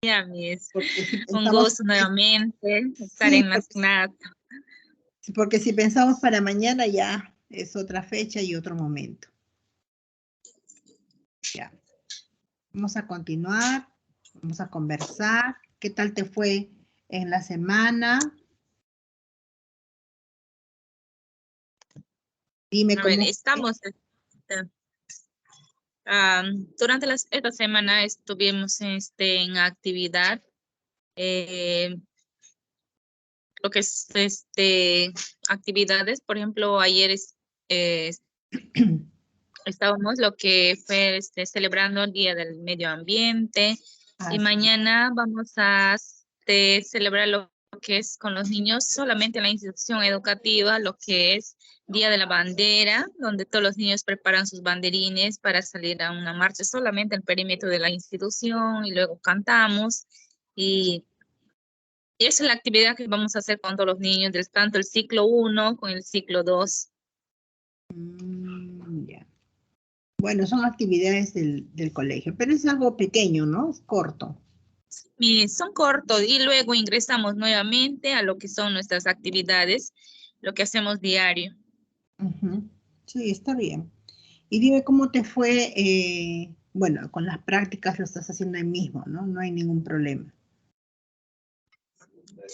Ya, Miss. Porque si Un pensamos, gusto nuevamente estar sí, en las clases. porque si pensamos para mañana ya es otra fecha y otro momento. Ya. Vamos a continuar, vamos a conversar. ¿Qué tal te fue en la semana? Dime A ver, cómo fue. estamos. Durante esta semana estuvimos en actividad. eh, lo que es actividades, por ejemplo, ayer eh, estábamos lo que fue celebrando el Día del Medio Ambiente y Así. mañana vamos a celebrar lo que es con los niños solamente en la institución educativa, lo que es Día de la Bandera, donde todos los niños preparan sus banderines para salir a una marcha solamente en el perímetro de la institución y luego cantamos y esa es la actividad que vamos a hacer con todos los niños, tanto el ciclo 1 con el ciclo 2. Ya. Bueno, son actividades del colegio, pero es algo pequeño, ¿no? Es corto. Y son cortos y luego ingresamos nuevamente a lo que son nuestras actividades, lo que hacemos diario. Ujú. Sí, está bien. Y dime cómo te fue, bueno, con las prácticas lo estás haciendo ahí mismo, ¿no? No hay ningún problema.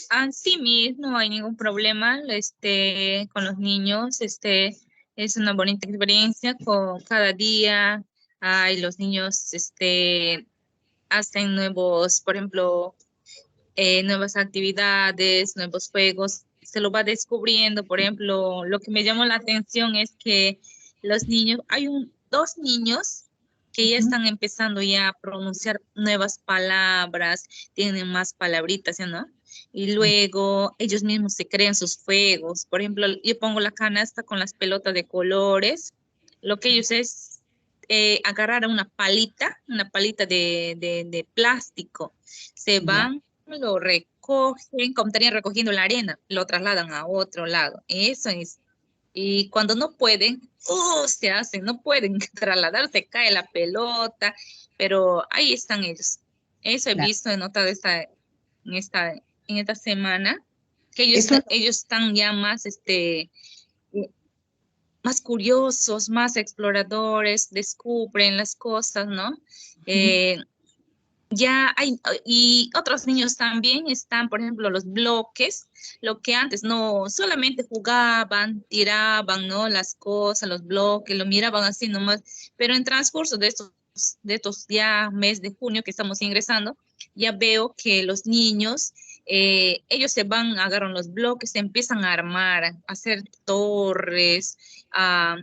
Así mismo, no hay ningún problema con los niños. Es una bonita experiencia con cada día. Ay, los niños hacen nuevos, por ejemplo, nuevas actividades, nuevos juegos, se lo va descubriendo. Por ejemplo, lo que me llamó la atención es que los niños, dos niños que ya Ujú. están empezando ya a pronunciar nuevas palabras, tienen más palabritas, ¿ya no? Y luego ellos mismos se crean sus juegos. Por ejemplo, yo pongo la canasta con las pelotas de colores. Lo que ellos es agarrar una palita de plástico. Se Ya. van, lo recogen, como estarían recogiendo la arena, lo trasladan a otro lado. Eso es. Y cuando no pueden, se hacen, no pueden trasladarse, cae la pelota, pero ahí están ellos. Eso he Claro. visto, he notado en esta, en esta semana, que ellos, Eso, ellos están ya más curiosos, más exploradores, descubren las cosas, ¿no? ujú. Eh, ya hay, y otros niños también están, por ejemplo, los bloques, lo que antes no, solamente jugaban, tiraban, ¿no? Las cosas, los bloques, lo miraban así nomás, pero en transcurso de estos ya mes de junio que estamos ingresando, ya veo que los niños, ellos se van, agarran los bloques, se empiezan a armar, a hacer torres, a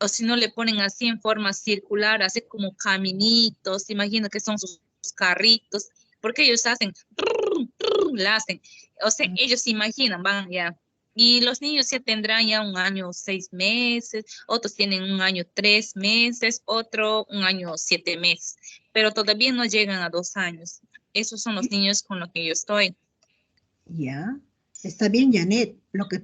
o si no le ponen así en forma circular, así como caminitos, imagino que son sus carritos, porque ellos hacen, la hacen, o sea, ellos se imaginan, van ya. Y los niños ya tendrán ya 1 año, 6 meses, otros tienen 1 año, 3 meses, otro 1 año, 7 meses, pero todavía no llegan a 2 años. Esos son los niños con los que yo estoy. Ya, está bien, Janet. Lo que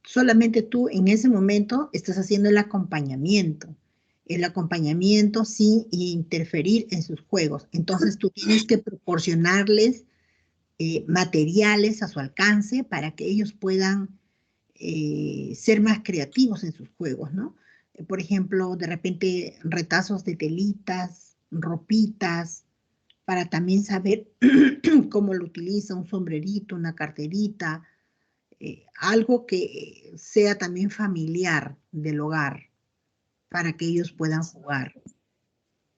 solamente tú en ese momento estás haciendo el acompañamiento sin interferir en sus juegos. Entonces tú tienes que proporcionarles materiales a su alcance para que ellos puedan ser más creativos en sus juegos, ¿no? Por ejemplo, de repente retazos de telitas, ropitas, para también saber cómo lo utiliza un sombrerito, una carterita, algo que sea también familiar del hogar para que ellos puedan jugar.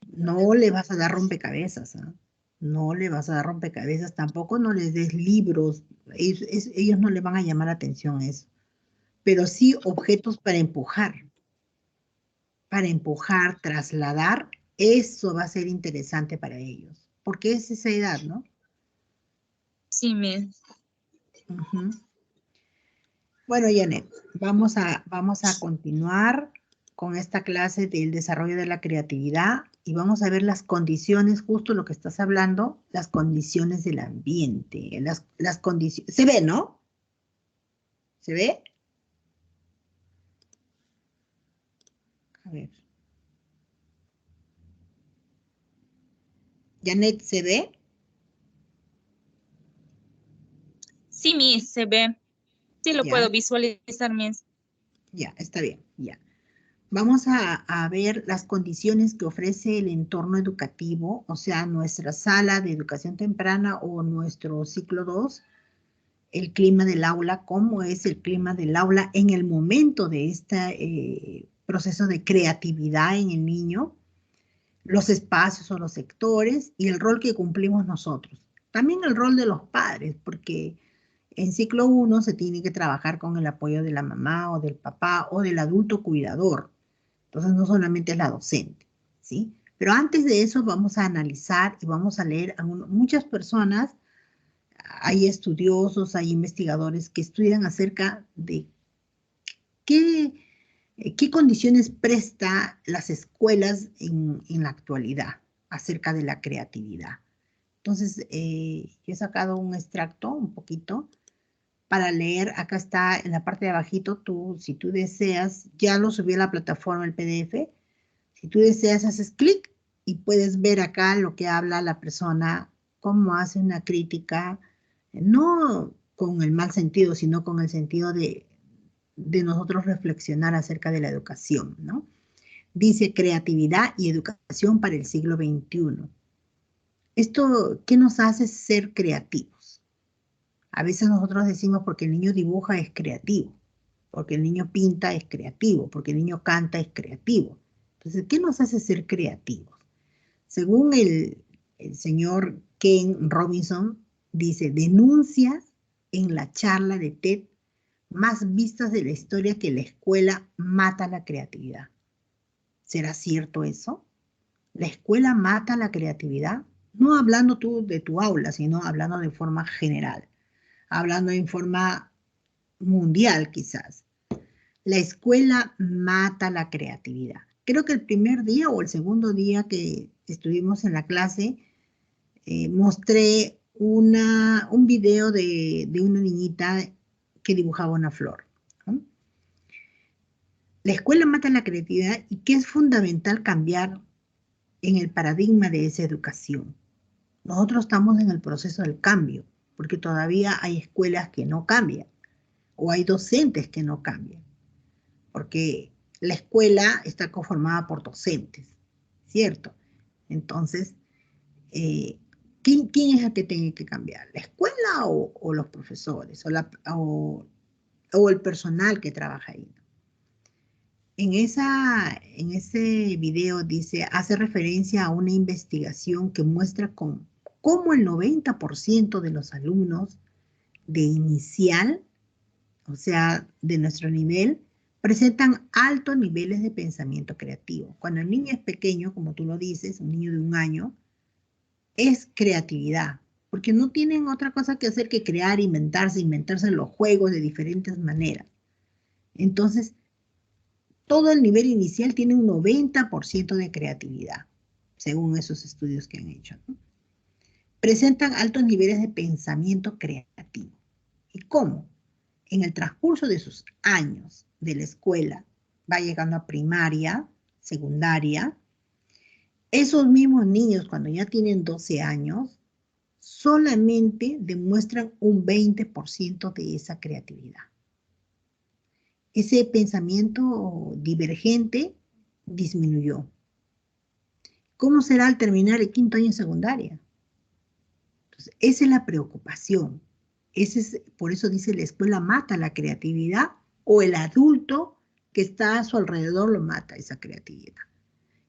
No le vas a dar rompecabezas, ¿ah? No le vas a dar rompecabezas, tampoco no les des libros, ellos no le van a llamar la atención eso, pero sí objetos para empujar, trasladar, eso va a ser interesante para ellos, porque es esa edad, ¿no? Sí, Ujú. Bueno, Janet, vamos a continuar con esta clase del desarrollo de la creatividad y vamos a ver las condiciones, justo lo que estás hablando, las condiciones del ambiente, las condiciones. ¿Se ve, no? ¿Se ve? A ver. Janet, ¿se ve? Sí, Miss, se ve. Sí lo Ya, puedo visualizar, Miss. ya, está bien, ya. Vamos a ver las condiciones que ofrece el entorno educativo, o sea, nuestra sala de educación temprana o nuestro ciclo 2, el clima del aula, cómo es el clima del aula en el momento de este proceso de creatividad en el niño, los espacios o los sectores y el rol que cumplimos nosotros. También el rol de los padres, porque en ciclo 1 se tiene que trabajar con el apoyo de la mamá o del papá o del adulto cuidador. Entonces no solamente es la docente, ¿sí? Pero antes de eso vamos a analizar y vamos a leer a muchas personas, hay estudiosos, hay investigadores que estudian acerca de qué, qué condiciones presta las escuelas en la actualidad acerca de la creatividad. Entonces, yo he sacado un extracto, un poquito, para leer. Acá está en la parte de abajito, si tú deseas, ya lo subí a la plataforma el PDF. Si tú deseas, haces clic y puedes ver acá lo que habla la persona, cómo hace una crítica, no con el mal sentido, sino con el sentido de nosotros reflexionar acerca de la educación, ¿no? Dice creatividad y educación para el siglo XXI. Esto, ¿qué nos hace ser creativos? A veces nosotros decimos porque el niño dibuja es creativo, porque el niño pinta es creativo, porque el niño canta es creativo. Entonces, ¿qué nos hace ser creativos? Según el señor Ken Robinson, dice, denuncias en la charla de TED más vistas de la historia que la escuela mata la creatividad. ¿Será cierto eso? ¿La escuela mata la creatividad? No hablando tú de tu aula, sino hablando de forma general, hablando en forma mundial quizás. La escuela mata la creatividad. Creo que el primer día o el segundo día que estuvimos en la clase, mostré un video de una niñita que dibujaba una flor, ¿no? La escuela mata la creatividad y que es fundamental cambiar en el paradigma de esa educación. Nosotros estamos en el proceso del cambio, porque todavía hay escuelas que no cambian o hay docentes que no cambian, porque la escuela está conformada por docentes, ¿cierto? Entonces, ¿quién es el que tiene que cambiar? ¿La escuela o los profesores o el personal que trabaja ahí? En ese video dice, hace referencia a una investigación que muestra cómo el 90% de los alumnos de inicial, o sea, de nuestro nivel, presentan altos niveles de pensamiento creativo. Cuando el niño es pequeño, como tú lo dices, un niño de 1 año, es creatividad, porque no tienen otra cosa que hacer que crear, inventarse los juegos de diferentes maneras. Entonces, todo el nivel inicial tiene un 90% de creatividad, según esos estudios que han hecho, ¿no? Presentan altos niveles de pensamiento creativo. ¿Y cómo? En el transcurso de sus años de la escuela, va llegando a primaria, secundaria, esos mismos niños cuando ya tienen 12 años, solamente demuestran un 20% de esa creatividad. Ese pensamiento divergente disminuyó. ¿Cómo será al terminar el 5.º año de secundaria? Entonces, esa es la preocupación. Por eso dice la escuela mata la creatividad o el adulto que está a su alrededor lo mata esa creatividad.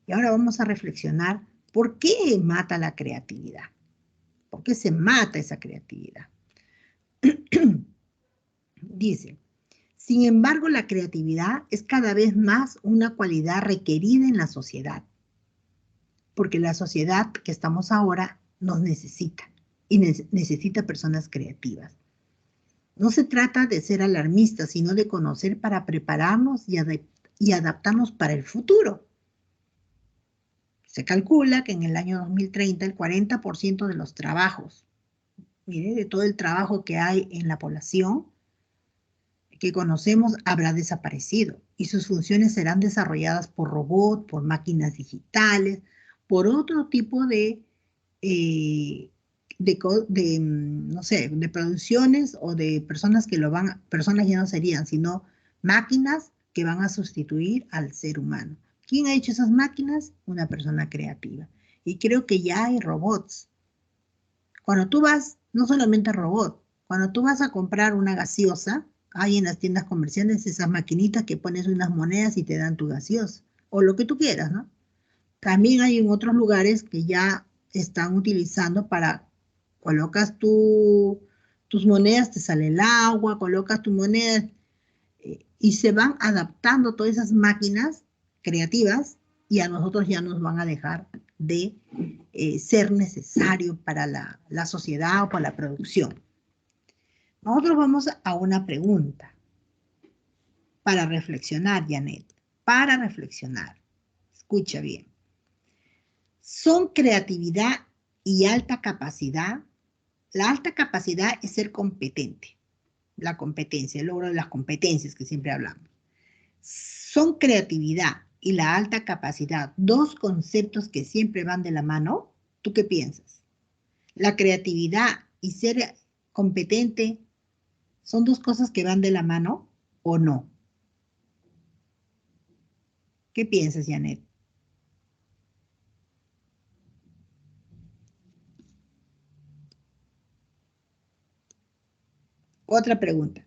Y ahora vamos a reflexionar por qué mata la creatividad. ¿Por qué se mata esa creatividad? Dice, sin embargo, la creatividad es cada vez más una cualidad requerida en la sociedad, porque la sociedad que estamos ahora nos necesita y necesita personas creativas. No se trata de ser alarmistas, sino de conocer para prepararnos y adaptarnos para el futuro. Se calcula que en el año 2030 el 40% de los trabajos, mire, de todo el trabajo que hay en la población que conocemos habrá desaparecido y sus funciones serán desarrolladas por robots, por máquinas digitales, por otro tipo de no sé, de producciones o de personas que personas ya no serían, sino máquinas que van a sustituir al ser humano. ¿Quién ha hecho esas máquinas? Una persona creativa. Y creo que ya hay robots. Cuando tú vas, no solamente robot, cuando tú vas a comprar una gaseosa, hay en las tiendas comerciales esas maquinitas que pones unas monedas y te dan tu gaseosa, o lo que tú quieras, ¿no? También hay en otros lugares que ya están utilizando para, colocas tus monedas, te sale el agua, colocas tus monedas, y se van adaptando todas esas máquinas creativas y a nosotros ya nos van a dejar de ser necesario para la sociedad o para la producción. Nosotros vamos a una pregunta para reflexionar, Janet, para reflexionar. Escucha bien. ¿Son creatividad y alta capacidad? La alta capacidad es ser competente, la competencia, el logro de las competencias que siempre hablamos. ¿Son creatividad y la alta capacidad dos conceptos que siempre van de la mano? ¿Tú qué piensas? ¿La creatividad y ser competente son dos cosas que van de la mano o no? ¿Qué piensas, Janet? Otra pregunta.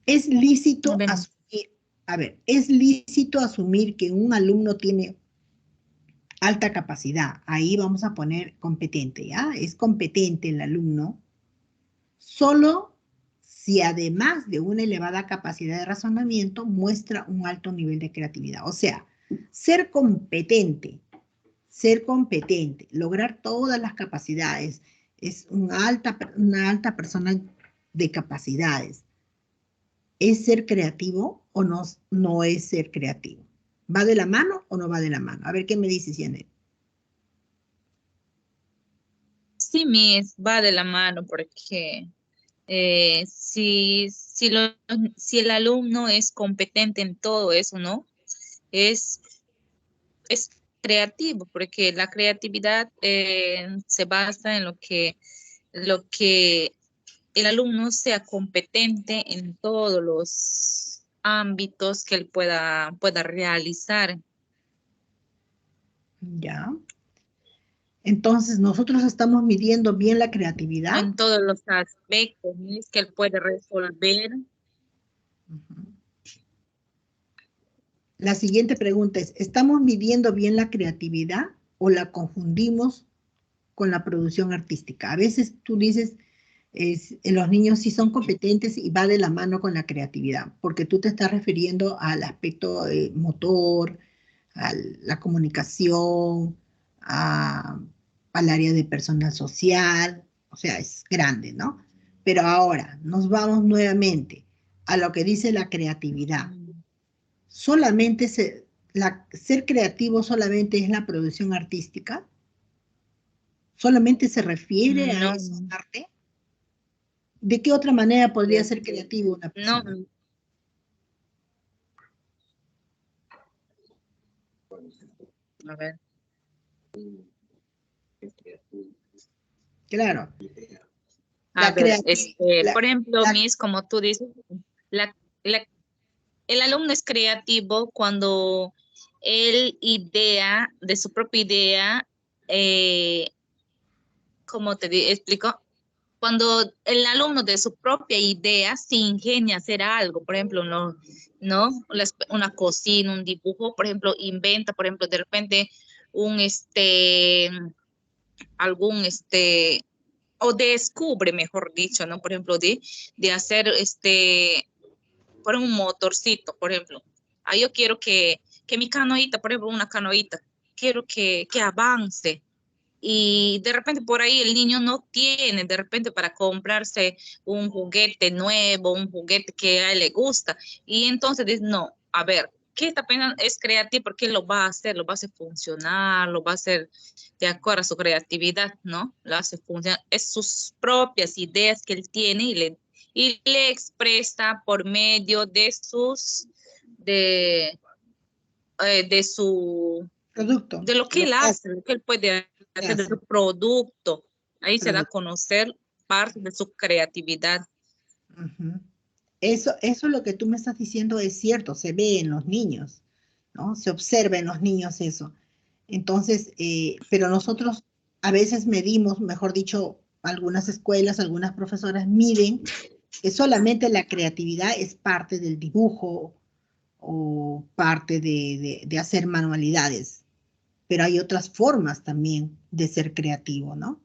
¿Es lícito Ven. asumir, a ver, es lícito asumir que un alumno tiene alta capacidad? Ahí vamos a poner competente, ¿ya? Es competente el alumno solo si además de una elevada capacidad de razonamiento muestra un alto nivel de creatividad. O sea, ser competente, lograr todas las capacidades, es una alta persona de capacidades. ¿Es ser creativo o no, no es ser creativo? ¿Va de la mano o no va de la mano? A ver, ¿qué me dices, Janet? Sí, va de la mano porque si el alumno es competente en todo eso, ¿no? Es, es creativo, porque la creatividad se basa en lo que el alumno sea competente en todos los ámbitos que él pueda realizar. Ya. Entonces, nosotros estamos midiendo bien la creatividad. En todos los aspectos, ¿no? Es que él puede resolver. Ujú. La siguiente pregunta es, ¿estamos midiendo bien la creatividad o la confundimos con la producción artística? A veces tú dices, los niños sí son competentes y va de la mano con la creatividad, porque tú te estás refiriendo al aspecto motor, a la comunicación, al área de personal social, o sea, es grande, ¿no? Pero ahora nos vamos nuevamente a lo que dice la creatividad. Solamente ser creativo solamente es la producción artística, solamente se refiere a No, eso, arte. ¿De qué otra manera podría ser creativo una no, persona? a ver. Claro, A la ver, creatividad, por ejemplo, como tú dices, la, la- el alumno es creativo cuando él idea, de su propia idea, eh, ¿cómo explico? Cuando el alumno de su propia idea se ingenia a hacer algo, por ejemplo, no, una cocina, un dibujo, por ejemplo, inventa, por ejemplo, de repente un algún o descubre, mejor dicho, ¿no? Por ejemplo, de hacer por un motorcito, por ejemplo. Ah, yo quiero que mi canoita, por ejemplo, una canoita, quiero que avance. Y de repente por ahí el niño no tiene, de repente para comprarse un juguete nuevo, un juguete que a él le gusta. Y entonces dice, no, a ver, ¿qué está pensando? Es creativo porque lo va a hacer funcionar, lo va a hacer de acuerdo a su creatividad, ¿no? Lo hace funcionar. Es sus propias ideas que él tiene y le expresa por medio de, de su producto, de lo que lo él que hace, hace, lo que él puede ¿qué hacer de hace? su producto. Ahí se da a conocer parte de su creatividad. Ujú. Eso lo que tú me estás diciendo es cierto, se ve en los niños, ¿no? Se observa en los niños eso. Entonces, pero nosotros a veces medimos, mejor dicho, algunas escuelas, algunas profesoras miden que solamente la creatividad es parte del dibujo o parte de hacer manualidades, pero hay otras formas también de ser creativo, ¿no?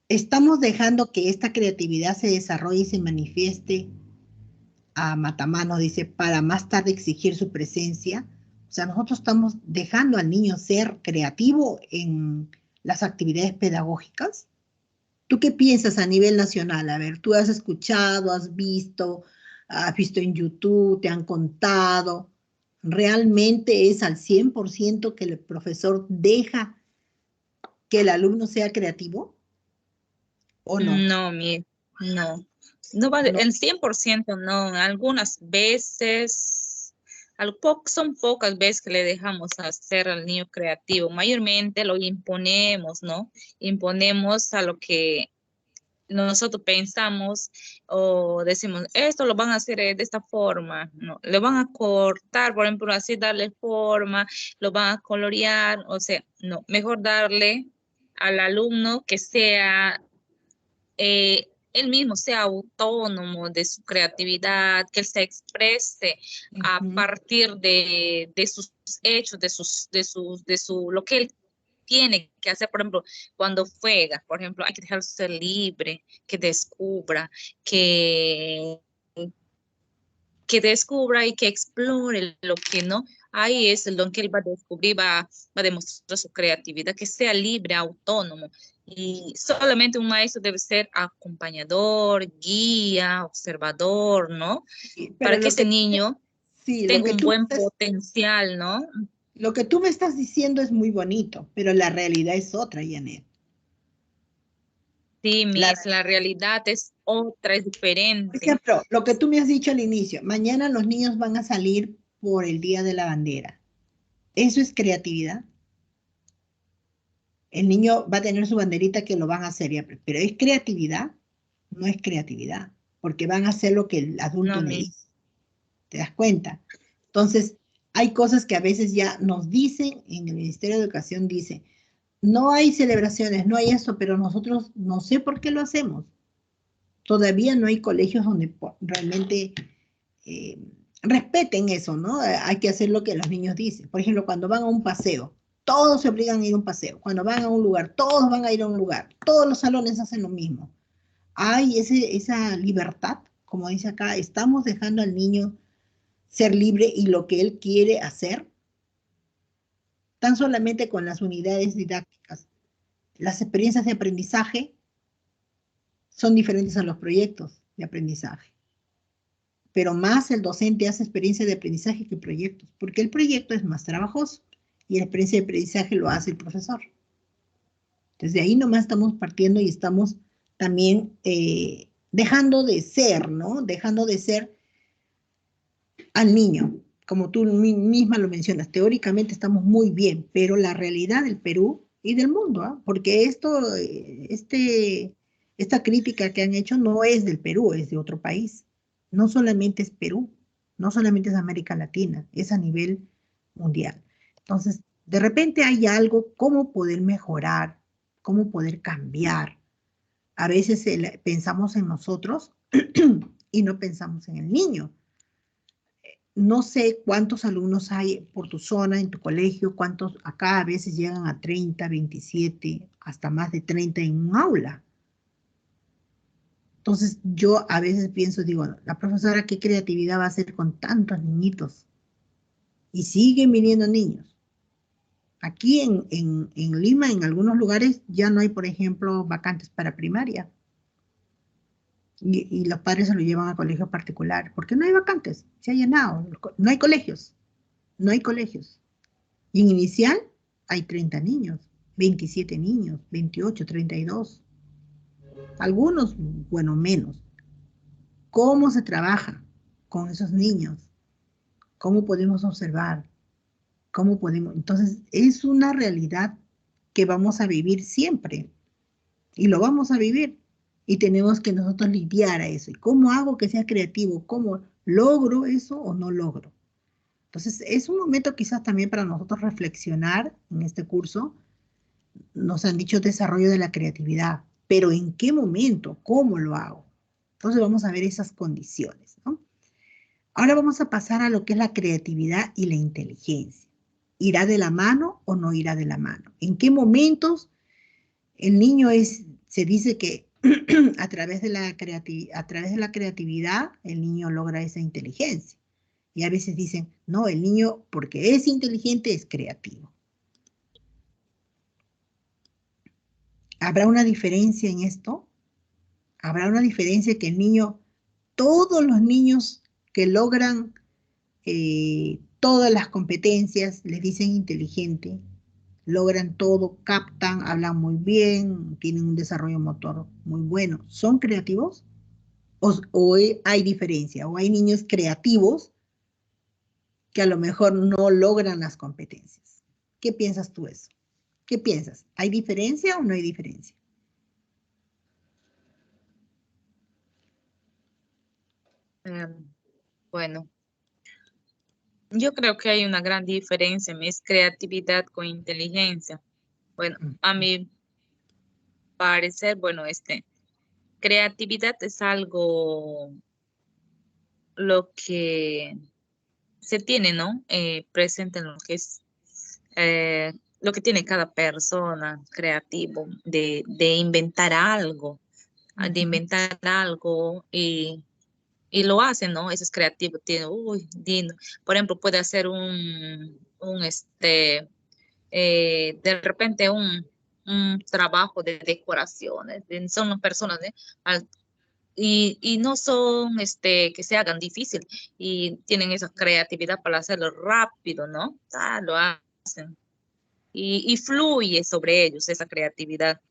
Estamos dejando que esta creatividad se desarrolle y se manifieste a matamano, dice, para más tarde exigir su presencia. O sea, nosotros estamos dejando al niño ser creativo en las actividades pedagógicas. ¿Tú qué piensas a nivel nacional? A ver, tú has escuchado, has visto en YouTube, te han contado. ¿Realmente es al 100% que el profesor deja que el alumno sea creativo o no? No, no. No vale, No. el 100% no. Algunas veces, son pocas veces que le dejamos hacer al niño creativo. Mayormente lo imponemos, ¿no? Imponemos a lo que nosotros pensamos o decimos, esto lo van a hacer de esta forma, ¿no? Le van a cortar, por ejemplo, así darle forma, lo van a colorear, o sea, no, mejor darle al alumno que sea él mismo sea autónomo de su creatividad, que él se exprese a Ujú. partir de sus hechos, lo que él tiene que hacer, por ejemplo, cuando juega, por ejemplo, hay que dejarlo ser libre, que descubra, que, que descubra y que explore lo que no. Ahí es el don que él va a descubrir, va a demostrar su creatividad, que sea libre, autónomo. Y solamente un maestro debe ser acompañador, guía, observador, ¿no? Pero Para que ese niño sí, tenga un buen potencial, ¿no? lo que tú me estás diciendo es muy bonito, pero la realidad es otra, Janet. Sí, La, la realidad es otra, es por diferente. ejemplo, lo que tú me has dicho al inicio, mañana los niños van a salir por el Día de la Bandera. ¿Eso es creatividad? El niño va a tener su banderita que lo van a hacer, pero ¿es creatividad? No es creatividad, porque van a hacer lo que el adulto No, le dice. ¿Te das cuenta? Entonces, hay cosas que a veces ya nos dicen, en el Ministerio de Educación dice, no hay celebraciones, no hay eso, pero nosotros no sé por qué lo hacemos. Todavía no hay colegios donde realmente eh, respeten eso, ¿no? Hay que hacer lo que los niños dicen. Por ejemplo, cuando van a un paseo, todos se obligan a ir a un paseo. Cuando van a un lugar, todos van a ir a un lugar. Todos los salones hacen lo mismo. Hay esa libertad, como dice acá, estamos dejando al niño ser libre y lo que él quiere hacer, tan solamente con las unidades didácticas. Las experiencias de aprendizaje son diferentes a los proyectos de aprendizaje, pero más el docente hace experiencia de aprendizaje que proyectos, porque el proyecto es más trabajoso y la experiencia de aprendizaje lo hace el profesor. Entonces de ahí nomás estamos partiendo y estamos también dejando de ser, ¿no? Dejando de ser al niño, como tú misma lo mencionas, teóricamente estamos muy bien, pero la realidad del Perú y del mundo, ¿ah? Porque esta crítica que han hecho no es del Perú, es de otro país. No solamente es Perú, no solamente es América Latina, es a nivel mundial. Entonces, de repente hay algo, cómo poder mejorar, cómo poder cambiar. A veces pensamos en nosotros y no pensamos en el niño. No sé cuántos alumnos hay por tu zona, en tu colegio, cuántos acá a veces llegan a 30, 27, hasta más de 30 en un aula. Entonces yo a veces pienso, digo, la profesora, ¿qué creatividad va a hacer con tantos niñitos? Y siguen viniendo niños. Aquí en Lima, en algunos lugares, ya no hay, por ejemplo, vacantes para primaria. Y los padres se lo llevan a colegios particulares, porque no hay vacantes, se ha llenado, no hay colegios, no hay colegios. Y en inicial hay 30 niños, 27 niños, 28, 32. Algunos, bueno, menos. ¿Cómo se trabaja con esos niños? ¿Cómo podemos observar? ¿Cómo podemos? Entonces, es una realidad que vamos a vivir siempre. y lo vamos a vivir. Y tenemos que nosotros lidiar a eso. ¿Y cómo hago que sea creativo? ¿Cómo logro eso o no logro? Entonces, es un momento quizás también para nosotros reflexionar en este curso. Nos han dicho desarrollo de la creatividad, pero ¿en qué momento? ¿Cómo lo hago? Entonces vamos a ver esas condiciones, ¿no? Ahora vamos a pasar a lo que es la creatividad y la inteligencia. ¿Irá de la mano o no irá de la mano? ¿En qué momentos el niño se dice que a través de la creatividad el niño logra esa inteligencia? Y a veces dicen, no, el niño porque es inteligente es creativo. ¿Habrá una diferencia en esto? ¿Habrá una diferencia que el niño, todos los niños que logran todas las competencias, les dicen inteligente, logran todo, captan, hablan muy bien, tienen un desarrollo motor muy bueno, ¿son creativos? ¿O hay diferencia? ¿O hay niños creativos que a lo mejor no logran las competencias? ¿Qué piensas tú eso? ¿Qué piensas? ¿Hay diferencia o no hay diferencia? Bueno, yo creo que hay una gran diferencia en es creatividad con inteligencia. Bueno, a mi parecer, bueno, creatividad es algo lo que se tiene, ¿no? Presente en lo que es eh, lo que tiene cada persona creativo, de inventar algo, de inventar algo y lo hace, ¿no? Eso es creativo, tiene, uy, lindo. Por ejemplo, puede hacer de repente un trabajo de decoraciones, son las personas, ¿eh? Y no son que se hagan difícil y tienen esa creatividad para hacerlo rápido, ¿no? Lo hacen y fluye sobre ellos esa creatividad.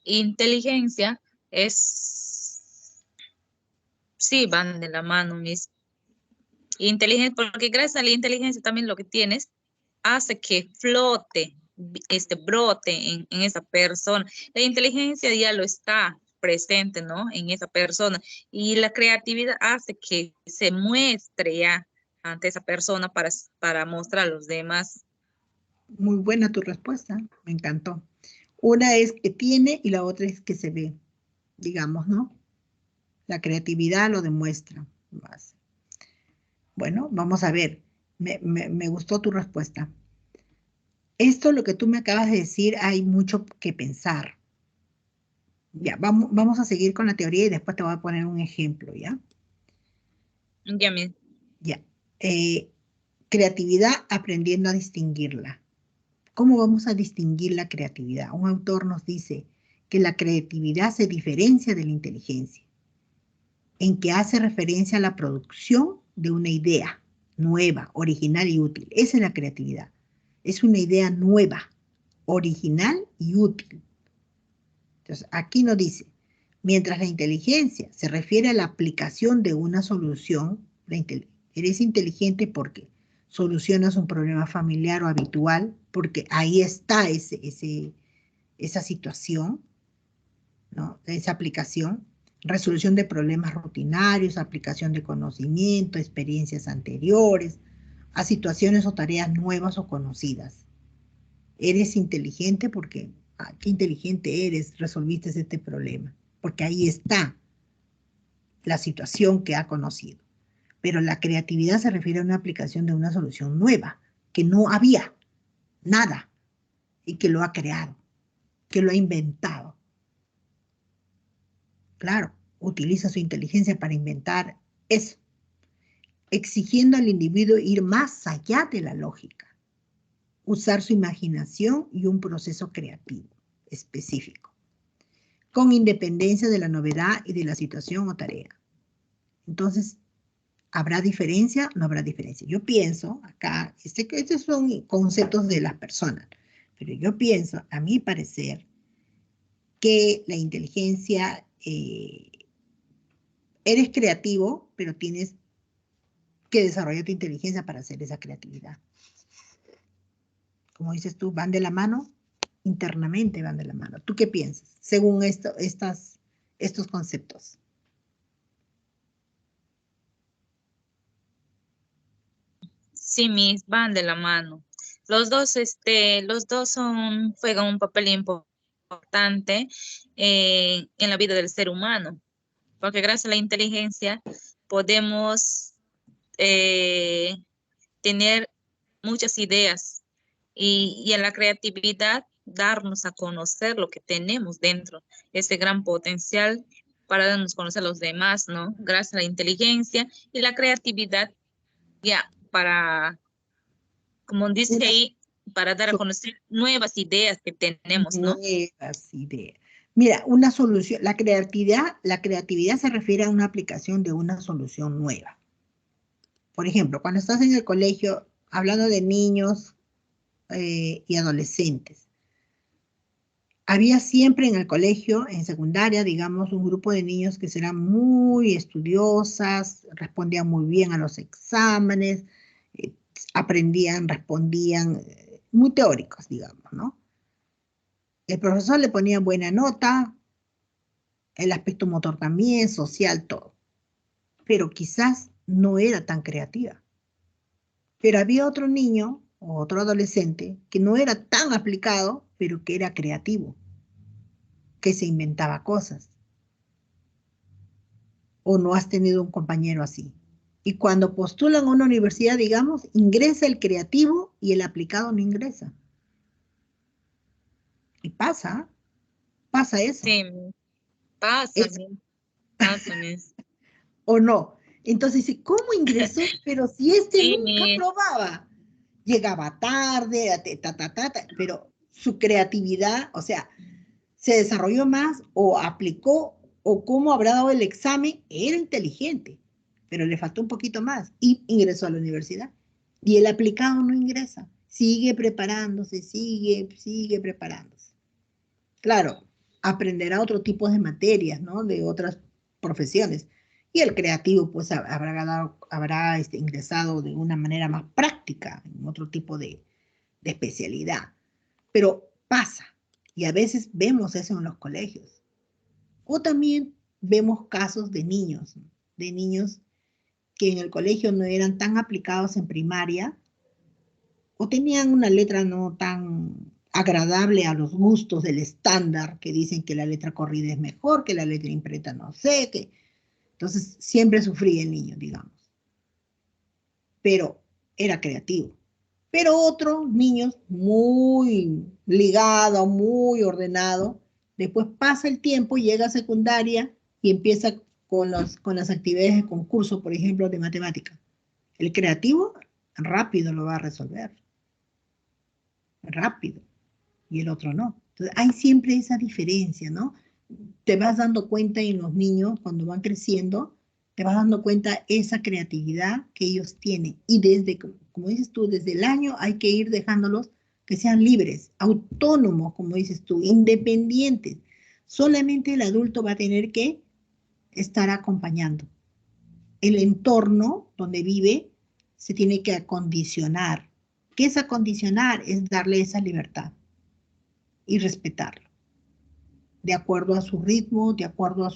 Inteligencia sí, van de la mano, mis inteligencia, porque gracias a la inteligencia también lo que tienes hace que flote, brote en esa persona. La inteligencia ya lo está presente, ¿no? En esa persona. Y la creatividad hace que se muestre ya ante esa persona para mostrar a los demás. Muy buena tu respuesta, me encantó. Una es que tiene y la otra es que se ve, digamos, ¿no? La creatividad lo demuestra más. Bueno, vamos a ver. Me gustó tu respuesta. Esto, lo que tú me acabas de decir, hay mucho que pensar. Ya, vamos a seguir con la teoría y después te voy a poner un ejemplo, ¿ya? Ya me, Ya. Creatividad aprendiendo a distinguirla. ¿Cómo vamos a distinguir la creatividad? Un autor nos dice que la creatividad se diferencia de la inteligencia, en que hace referencia a la producción de una idea nueva, original y útil. Esa es la creatividad. Es una idea nueva, original y útil. Entonces, aquí nos dice, mientras la inteligencia se refiere a la aplicación de una solución, eres inteligente porque solucionas un problema familiar o habitual, porque ahí está esa situación, ¿no? Esa aplicación, resolución de problemas rutinarios, aplicación de conocimiento, experiencias anteriores, a situaciones o tareas nuevas o conocidas. Eres inteligente porque, qué inteligente eres, resolviste este problema, porque ahí está la situación que ha conocido. Pero la creatividad se refiere a una aplicación de una solución nueva, que no había nada y que lo ha creado, que lo ha inventado. Claro, utiliza su inteligencia para inventar eso, exigiendo al individuo ir más allá de la lógica, usar su imaginación y un proceso creativo específico, con independencia de la novedad y de la situación o tarea. Entonces, ¿habrá diferencia? No habrá diferencia. Yo pienso, acá, estos son conceptos de las personas, pero yo pienso, a mi parecer, que la inteligencia, eres creativo, pero tienes que desarrollar tu inteligencia para hacer esa creatividad. Como dices tú, van de la mano, internamente van de la mano. ¿Tú qué piensas según estos conceptos? Sí, mis van de la mano. Los dos juegan un papel importante en la vida del ser humano, porque gracias a la inteligencia podemos eh, tener muchas ideas y en la creatividad darnos a conocer lo que tenemos dentro, ese gran potencial para darnos a conocer a los demás, ¿no? Gracias a la inteligencia y la creatividad, ya, para, como dice Una ahí, para dar a so- conocer nuevas ideas que tenemos, ¿no? nuevas ideas. Mira, una solución, la creatividad se refiere a una aplicación de una solución nueva. Por ejemplo, cuando estás en el colegio, hablando de niños y adolescentes, había siempre en el colegio, en secundaria, digamos, un grupo de niños que eran muy estudiosas, respondían muy bien a los exámenes, eh, aprendían, respondían, muy teóricos, digamos, ¿no? El profesor le ponía buena nota, el aspecto motor también, social, todo, pero quizás no era tan creativa. Pero había otro niño o otro adolescente que no era tan aplicado, pero que era creativo, que se inventaba cosas. ¿O no has tenido un compañero así? Y cuando postulan a una universidad, digamos, ingresa el creativo y el aplicado no ingresa. Y pasa eso. Sí, pasa, Es, pasa, mis. ¿O no? Entonces dice, ¿cómo ingresó? Pero si este Sí, nunca probaba. Llegaba tarde, pero su creatividad, o sea, se desarrolló más o aplicó o cómo habrá dado el examen, era inteligente, pero le faltó un poquito más y ingresó a la universidad. Y el aplicado no ingresa, sigue preparándose, sigue preparándose. Claro, aprenderá otro tipo de materias, ¿no? De otras profesiones. Y el creativo, pues, habrá ingresado de una manera más práctica, en otro tipo de especialidad. Pero pasa, y a veces vemos eso en los colegios. O también vemos casos de niños que en el colegio no eran tan aplicados en primaria o tenían una letra no tan agradable a los gustos del estándar, que dicen que la letra corrida es mejor, que la letra impreta no sé, que entonces siempre sufría el niño, digamos, pero era creativo. Pero otros niños muy ligados, muy ordenados, después pasa el tiempo, llega a secundaria y empieza con las actividades de concurso, por ejemplo, de matemática. El creativo rápido lo va a resolver, rápido, y el otro no. Entonces, hay siempre esa diferencia, ¿no? Te vas dando cuenta en los niños cuando van creciendo, te vas dando cuenta esa creatividad que ellos tienen. Y desde, como dices tú, desde el año hay que ir dejándolos que sean libres, autónomos, como dices tú, independientes. Solamente el adulto va a tener que estar acompañando. El entorno donde vive se tiene que acondicionar. ¿Qué es acondicionar? Es darle esa libertad y respetarlo, de acuerdo a su ritmo, de acuerdo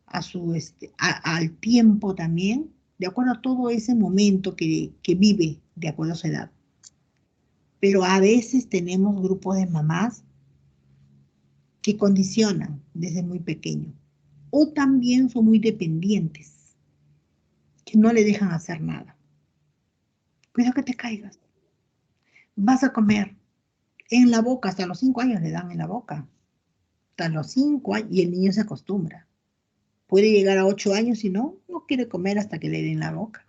al tiempo también, de acuerdo a todo ese momento que vive, de acuerdo a su edad. Pero a veces tenemos grupos de mamás que condicionan desde muy pequeño, o también son muy dependientes, que no le dejan hacer nada. Cuidado que te caigas. Vas a comer en la boca, hasta los 5 años le dan en la boca, hasta los 5 años, y el niño se acostumbra. Puede llegar a 8 años y no quiere comer hasta que le den la boca.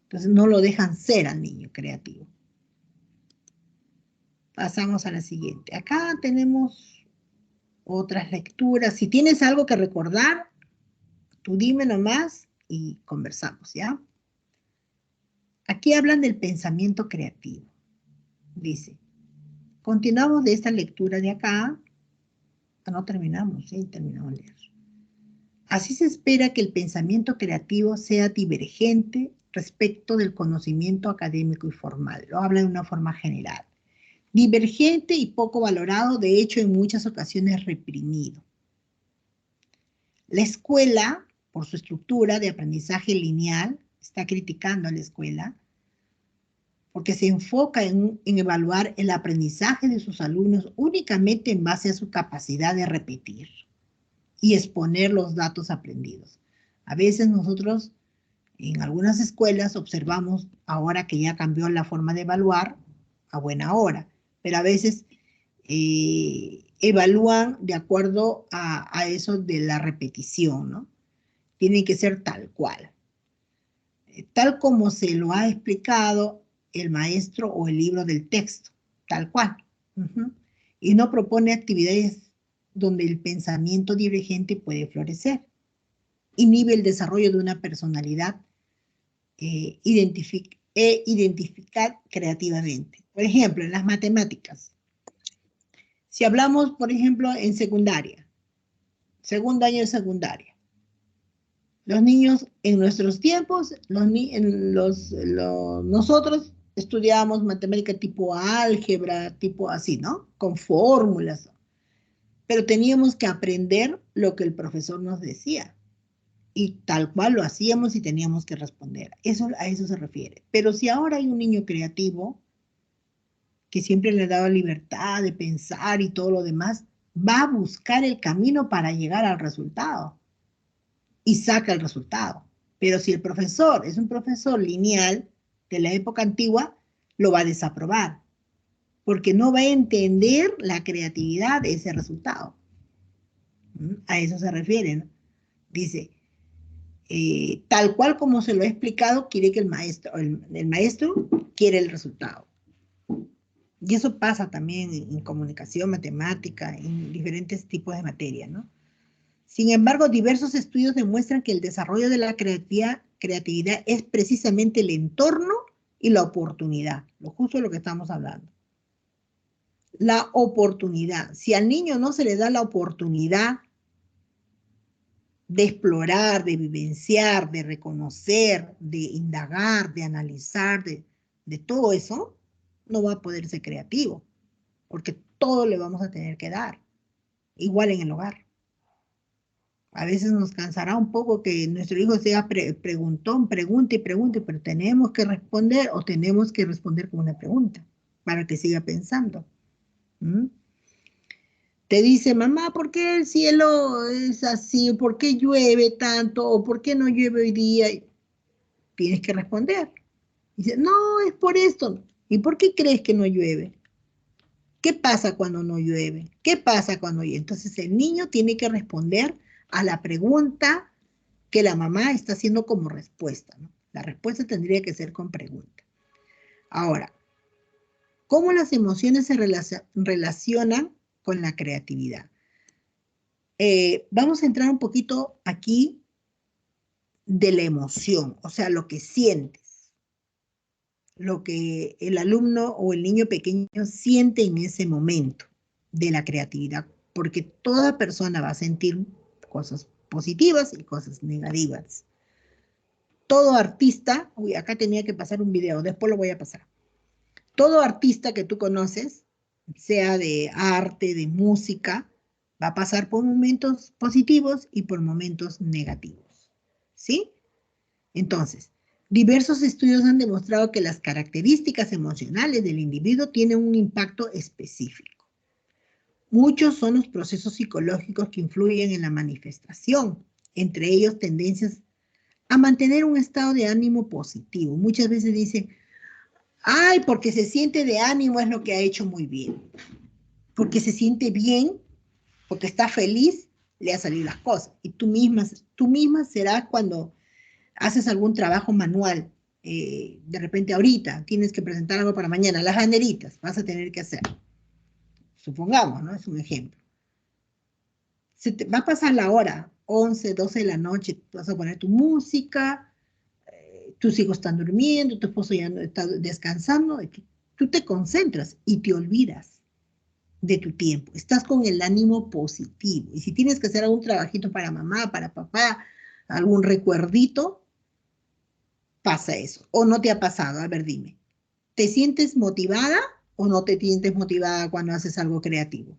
Entonces no lo dejan ser al niño creativo. Pasamos a la siguiente. Acá tenemos otras lecturas. Si tienes algo que recordar, tú dime nomás y conversamos, ¿ya? Aquí hablan del pensamiento creativo. Dice, continuamos de esta lectura de acá. No terminamos, sí, terminamos de leer. Así se espera que el pensamiento creativo sea divergente respecto del conocimiento académico y formal. Lo habla de una forma general. Divergente y poco valorado, de hecho en muchas ocasiones reprimido. La escuela, por su estructura de aprendizaje lineal, está criticando a la escuela porque se enfoca en evaluar el aprendizaje de sus alumnos únicamente en base a su capacidad de repetir y exponer los datos aprendidos. A veces nosotros en algunas escuelas observamos ahora que ya cambió la forma de evaluar a buena hora, pero a veces evalúan de acuerdo a eso de la repetición, ¿no? Tiene que ser tal cual. Tal como se lo ha explicado el maestro o el libro del texto, tal cual. Y no propone actividades donde el pensamiento divergente puede florecer. Inhibe el desarrollo de una personalidad identificar creativamente. Por ejemplo, en las matemáticas. Si hablamos, por ejemplo, en secundaria, segundo año de secundaria, los niños en nuestros tiempos, nosotros estudiábamos matemática tipo álgebra, tipo así, ¿no? Con fórmulas. Pero teníamos que aprender lo que el profesor nos decía. Y tal cual lo hacíamos y teníamos que responder. A eso se refiere. Pero si ahora hay un niño creativo, que siempre le ha dado libertad de pensar y todo lo demás, va a buscar el camino para llegar al resultado. Y saca el resultado. Pero si el profesor es un profesor lineal de la época antigua, lo va a desaprobar, porque no va a entender la creatividad de ese resultado. A eso se refiere, ¿no? Dice, tal cual como se lo he explicado, quiere que el maestro quiere el resultado. Y eso pasa también en comunicación, matemática, en diferentes tipos de materia, ¿no? Sin embargo, diversos estudios demuestran que el desarrollo de la creatividad es precisamente el entorno y la oportunidad, justo de lo que estamos hablando. La oportunidad. Si al niño no se le da la oportunidad de explorar, de vivenciar, de reconocer, de indagar, de analizar, de todo eso, no va a poder ser creativo, porque todo le vamos a tener que dar, igual en el hogar. A veces nos cansará un poco que nuestro hijo sea preguntón, pregunte y pregunte, pero tenemos que responder o tenemos que responder con una pregunta para que siga pensando. Te dice, mamá, ¿por qué el cielo es así? ¿Por qué llueve tanto? ¿O por qué no llueve hoy día? Tienes que responder. Dice, no, es por esto. ¿Y por qué crees que no llueve? ¿Qué pasa cuando no llueve? ¿Qué pasa cuando llueve? Entonces el niño tiene que responder a la pregunta que la mamá está haciendo como respuesta, ¿no? La respuesta tendría que ser con pregunta. Ahora, ¿cómo las emociones se relacionan con la creatividad? Vamos a entrar un poquito aquí de la emoción, o sea, lo que sientes, lo que el alumno o el niño pequeño siente en ese momento de la creatividad, porque toda persona va a sentir cosas positivas y cosas negativas. Todo artista, uy, acá tenía que pasar un video, después lo voy a pasar. Todo artista que tú conoces, sea de arte, de música, va a pasar por momentos positivos y por momentos negativos. ¿Sí? Entonces, diversos estudios han demostrado que las características emocionales del individuo tienen un impacto específico. Muchos son los procesos psicológicos que influyen en la manifestación, entre ellos tendencias a mantener un estado de ánimo positivo. Muchas veces dicen, ay, porque se siente de ánimo es lo que ha hecho muy bien. Porque se siente bien, porque está feliz, le ha salido las cosas. Y tú misma serás cuando haces algún trabajo manual. De repente ahorita tienes que presentar algo para mañana, las banderitas, vas a tener que hacer. Supongamos, ¿no? Es un ejemplo. Se te va a pasar la hora, 11, 12 de la noche, vas a poner tu música, tus hijos están durmiendo, tu esposo ya está descansando, tú te concentras y te olvidas de tu tiempo. Estás con el ánimo positivo. Y si tienes que hacer algún trabajito para mamá, para papá, algún recuerdito, pasa eso. ¿O no te ha pasado? A ver, dime. ¿Te sientes motivada ¿O no te sientes motivada cuando haces algo creativo?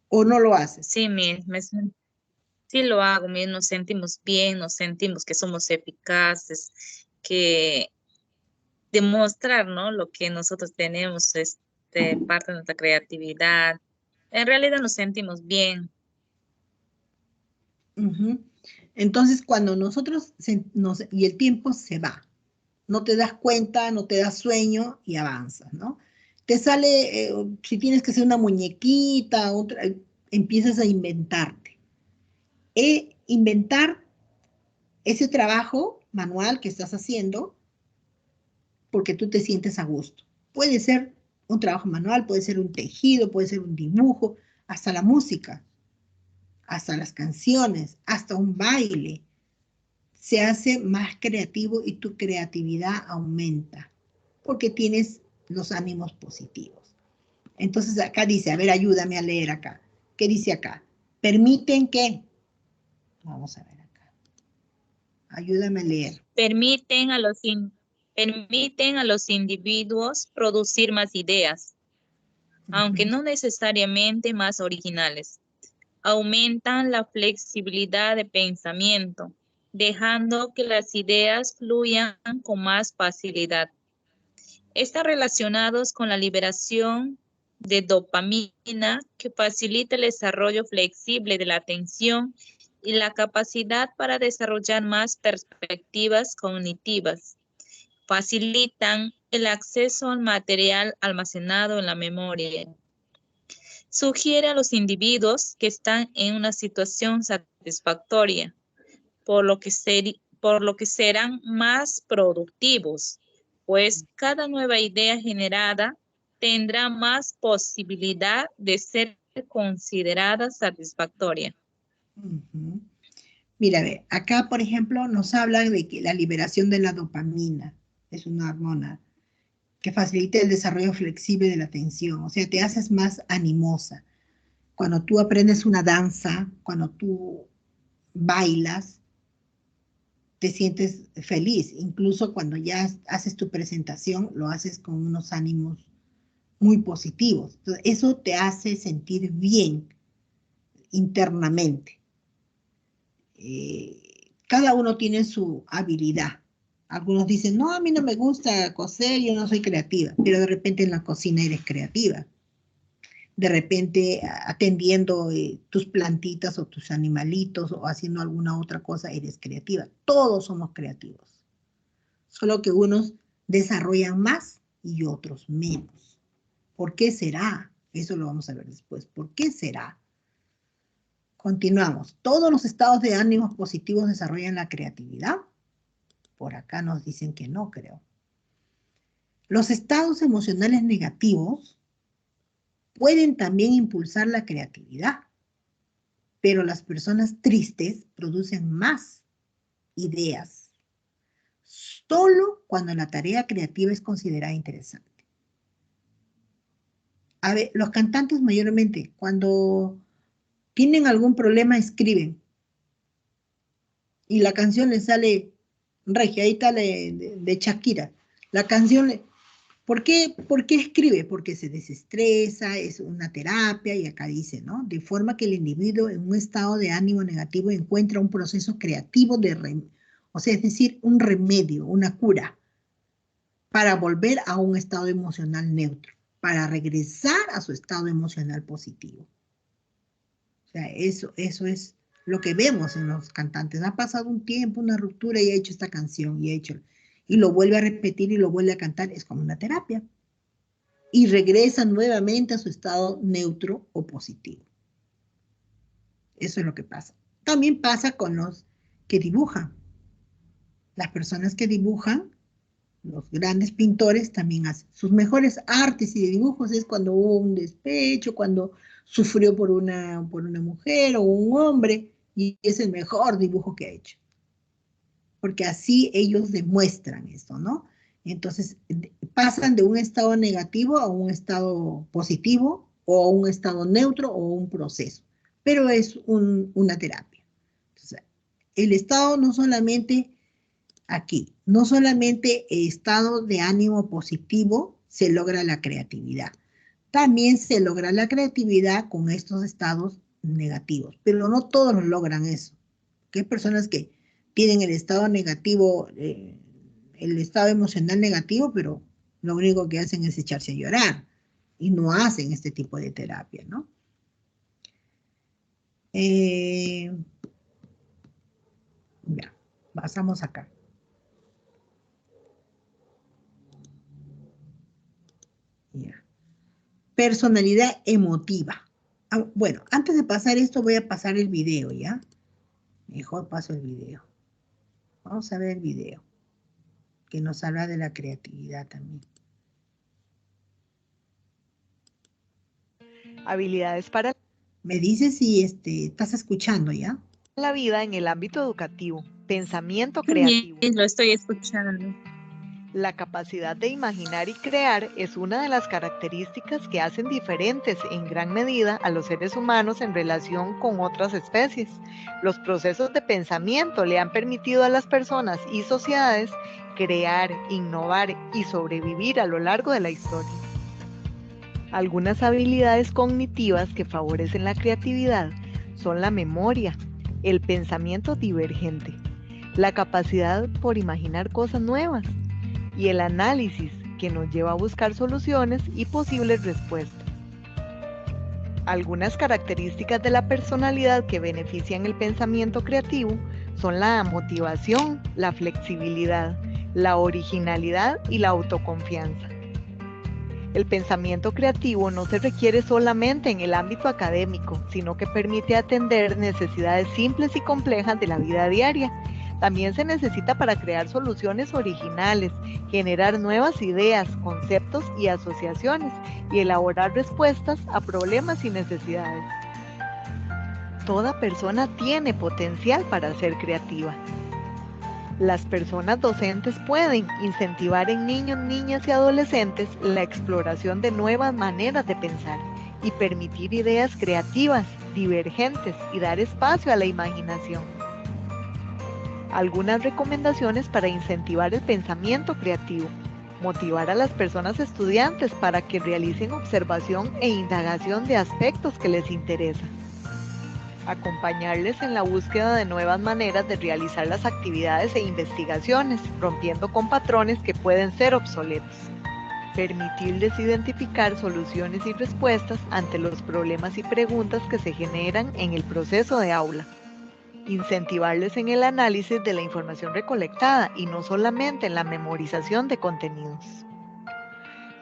¿O no lo haces? Sí, sí lo hago, nos sentimos bien, nos sentimos que somos eficaces, que demostrar, ¿no? Lo que nosotros tenemos, parte de nuestra creatividad. En realidad nos sentimos bien. Ujú. Entonces, cuando nosotros, y el tiempo se va, no te das cuenta, no te das sueño y avanzas, ¿no? Te sale, si tienes que hacer una muñequita, otra, empiezas a inventarte. Inventar ese trabajo manual que estás haciendo porque tú te sientes a gusto. Puede ser un trabajo manual, puede ser un tejido, puede ser un dibujo, hasta la música, hasta las canciones, hasta un baile. Se hace más creativo y tu creatividad aumenta porque tienes los ánimos positivos. Entonces acá dice, a ver, ayúdame a leer acá. ¿Qué dice acá? Permiten que, vamos a ver acá, ayúdame a leer. Permiten a los individuos producir más ideas, aunque Ujú. no necesariamente más originales. Aumentan la flexibilidad de pensamiento, dejando que las ideas fluyan con más facilidad. Están relacionados con la liberación de dopamina, que facilita el desarrollo flexible de la atención y la capacidad para desarrollar más perspectivas cognitivas. Facilitan el acceso al material almacenado en la memoria. Sugiere a los individuos que están en una situación satisfactoria, por lo que serán más productivos, pues cada nueva idea generada tendrá más posibilidad de ser considerada satisfactoria. Ujú. Mira, ve, acá, por ejemplo, nos hablan de que la liberación de la dopamina es una hormona que facilita el desarrollo flexible de la atención, o sea, te haces más animosa. Cuando tú aprendes una danza, cuando tú bailas, te sientes feliz. Incluso cuando ya haces tu presentación, lo haces con unos ánimos muy positivos. Entonces, eso te hace sentir bien internamente. Cada uno tiene su habilidad. Algunos dicen, no, a mí no me gusta coser, yo no soy creativa, pero de repente en la cocina eres creativa. De repente atendiendo tus plantitas o tus animalitos o haciendo alguna otra cosa, eres creativa. Todos somos creativos, solo que unos desarrollan más y otros menos. ¿Por qué será? Eso lo vamos a ver después. ¿Por qué será? Continuamos. ¿Todos los estados de ánimos positivos desarrollan la creatividad? Por acá nos dicen que no, creo. Los estados emocionales negativos pueden también impulsar la creatividad, pero las personas tristes producen más ideas, solo cuando la tarea creativa es considerada interesante. A ver, los cantantes mayormente, cuando tienen algún problema, escriben y la canción les sale regia, ahí está de Shakira. La canción, ¿por qué escribe? Porque se desestresa, es una terapia, y acá dice, ¿no? De forma que el individuo en un estado de ánimo negativo encuentra un proceso creativo o sea, es decir, un remedio, una cura, para volver a un estado emocional neutro, para regresar a su estado emocional positivo. O sea, eso es lo que vemos en los cantantes. Ha pasado un tiempo, una ruptura y ha hecho esta canción y lo vuelve a repetir y lo vuelve a cantar. Es como una terapia. Y regresa nuevamente a su estado neutro o positivo. Eso es lo que pasa. También pasa con los que dibujan. Las personas que dibujan, los grandes pintores también hacen. Sus mejores artes y dibujos es cuando hubo un despecho, cuando sufrió por una mujer o un hombre, y es el mejor dibujo que ha hecho. Porque así ellos demuestran esto, ¿no? Entonces, pasan de un estado negativo a un estado positivo o a un estado neutro o un proceso, pero es una terapia. Entonces, el estado no solamente aquí, no solamente estado de ánimo positivo se logra la creatividad. También se logra la creatividad con estos estados negativos, pero no todos lo logran eso. Que hay personas que tienen el estado negativo, el estado emocional negativo, pero lo único que hacen es echarse a llorar y no hacen este tipo de terapia, ¿no? Ya, pasamos acá. Ya. Personalidad emotiva. Bueno, antes de pasar esto voy a pasar el video, ¿ya? Mejor paso el video. Vamos a ver el video, que nos habla de la creatividad también. Habilidades para Me dices si estás escuchando, ¿ya? la vida en el ámbito educativo. Pensamiento Sí, creativo. lo estoy escuchando. La capacidad de imaginar y crear es una de las características que hacen diferentes en gran medida a los seres humanos en relación con otras especies. Los procesos de pensamiento le han permitido a las personas y sociedades crear, innovar y sobrevivir a lo largo de la historia. Algunas habilidades cognitivas que favorecen la creatividad son la memoria, el pensamiento divergente, la capacidad por imaginar cosas nuevas, y el análisis, que nos lleva a buscar soluciones y posibles respuestas. Algunas características de la personalidad que benefician el pensamiento creativo son la motivación, la flexibilidad, la originalidad y la autoconfianza. El pensamiento creativo no se requiere solamente en el ámbito académico, sino que permite atender necesidades simples y complejas de la vida diaria. También se necesita para crear soluciones originales, generar nuevas ideas, conceptos y asociaciones y elaborar respuestas a problemas y necesidades. Toda persona tiene potencial para ser creativa. Las personas docentes pueden incentivar en niños, niñas y adolescentes la exploración de nuevas maneras de pensar y permitir ideas creativas, divergentes y dar espacio a la imaginación. Algunas recomendaciones para incentivar el pensamiento creativo. Motivar a las personas estudiantes para que realicen observación e indagación de aspectos que les interesan. Acompañarles en la búsqueda de nuevas maneras de realizar las actividades e investigaciones, rompiendo con patrones que pueden ser obsoletos. Permitirles identificar soluciones y respuestas ante los problemas y preguntas que se generan en el proceso de aula. Incentivarles en el análisis de la información recolectada y no solamente en la memorización de contenidos.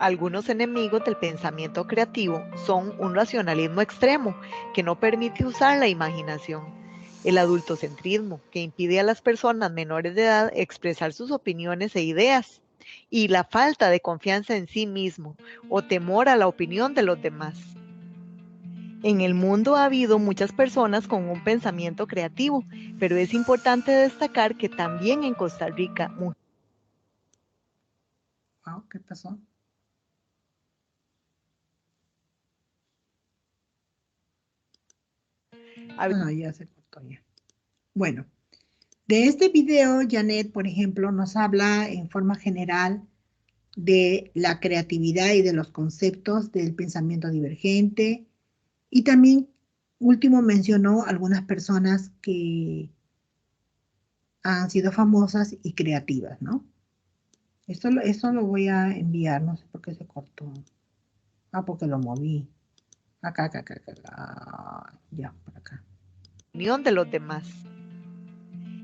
Algunos enemigos del pensamiento creativo son un racionalismo extremo que no permite usar la imaginación, el adultocentrismo que impide a las personas menores de edad expresar sus opiniones e ideas, y la falta de confianza en sí mismo o temor a la opinión de los demás. En el mundo ha habido muchas personas con un pensamiento creativo, pero es importante destacar que también en Costa Rica... ¿Qué pasó? No, ya se cortó ya. Bueno, de este video, Janet, por ejemplo, nos habla en forma general de la creatividad y de los conceptos del pensamiento divergente. Y también, último, mencionó algunas personas que han sido famosas y creativas, ¿no? Esto lo voy a enviar, no sé por qué se cortó. Porque lo moví. Acá. Ya, por acá. Opinión de los demás.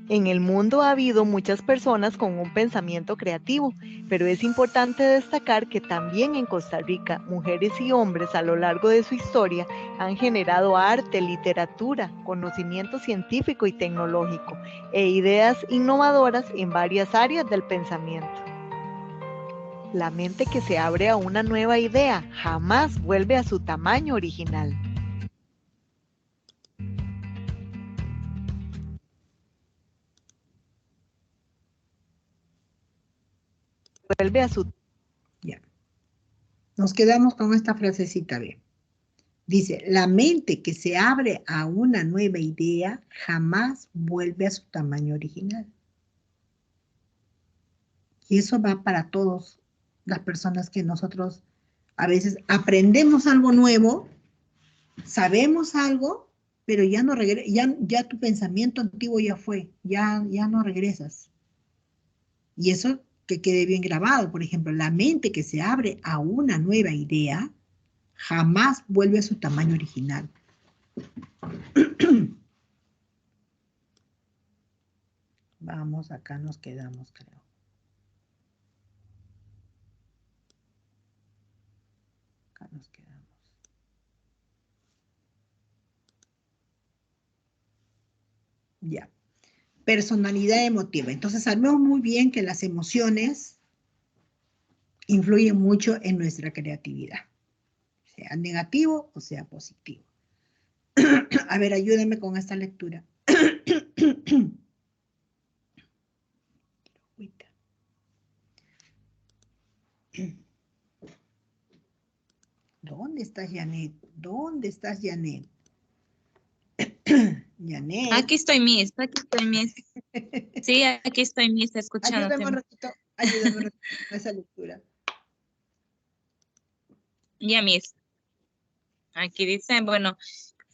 En el mundo ha habido muchas personas con un pensamiento creativo, pero es importante destacar que también en Costa Rica, mujeres y hombres a lo largo de su historia han generado arte, literatura, conocimiento científico y tecnológico e ideas innovadoras en varias áreas del pensamiento. La mente que se abre a una nueva idea jamás vuelve a su tamaño original. Vuelve a su... Ya. Nos quedamos con esta frasecita, bien. Dice, la mente que se abre a una nueva idea jamás vuelve a su tamaño original. Y eso va para todos las personas que nosotros a veces aprendemos algo nuevo, sabemos algo, pero ya no ya tu pensamiento antiguo ya fue, ya no regresas. Y eso que quede bien grabado, por ejemplo, la mente que se abre a una nueva idea jamás vuelve a su tamaño original. Vamos, acá nos quedamos, creo. Acá nos quedamos. Ya. Personalidad emotiva. Entonces sabemos muy bien que las emociones influyen mucho en nuestra creatividad, sea negativo o sea positivo. A ver, ayúdame con esta lectura. ¿Dónde estás, Janet? ¿Dónde estás, Janet? Janet. Aquí estoy, Miss. Aquí estoy, Miss. Sí, aquí estoy, Miss, escuchándote. Ayúdame un ratito con esa lectura. Ya, Miss. Aquí dice, bueno,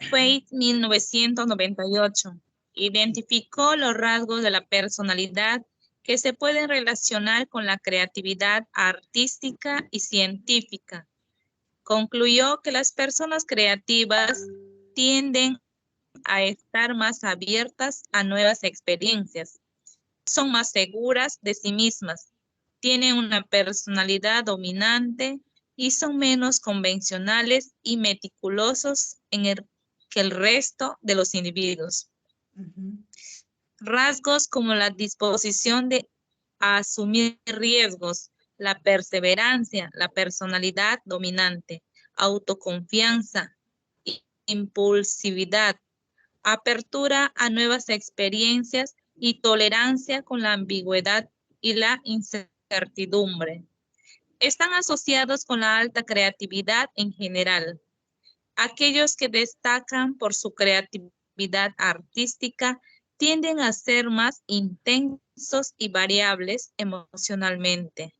fue 1998. Identificó los rasgos de la personalidad que se pueden relacionar con la creatividad artística y científica. Concluyó que las personas creativas tienden a estar más abiertas a nuevas experiencias. Son más seguras de sí mismas, tienen una personalidad dominante y son menos convencionales y meticulosos que el resto de los individuos. Rasgos como la disposición de asumir riesgos, la perseverancia, la personalidad dominante, autoconfianza, impulsividad, apertura a nuevas experiencias y tolerancia con la ambigüedad y la incertidumbre. Están asociados con la alta creatividad en general. Aquellos que destacan por su creatividad artística tienden a ser más intensos y variables emocionalmente,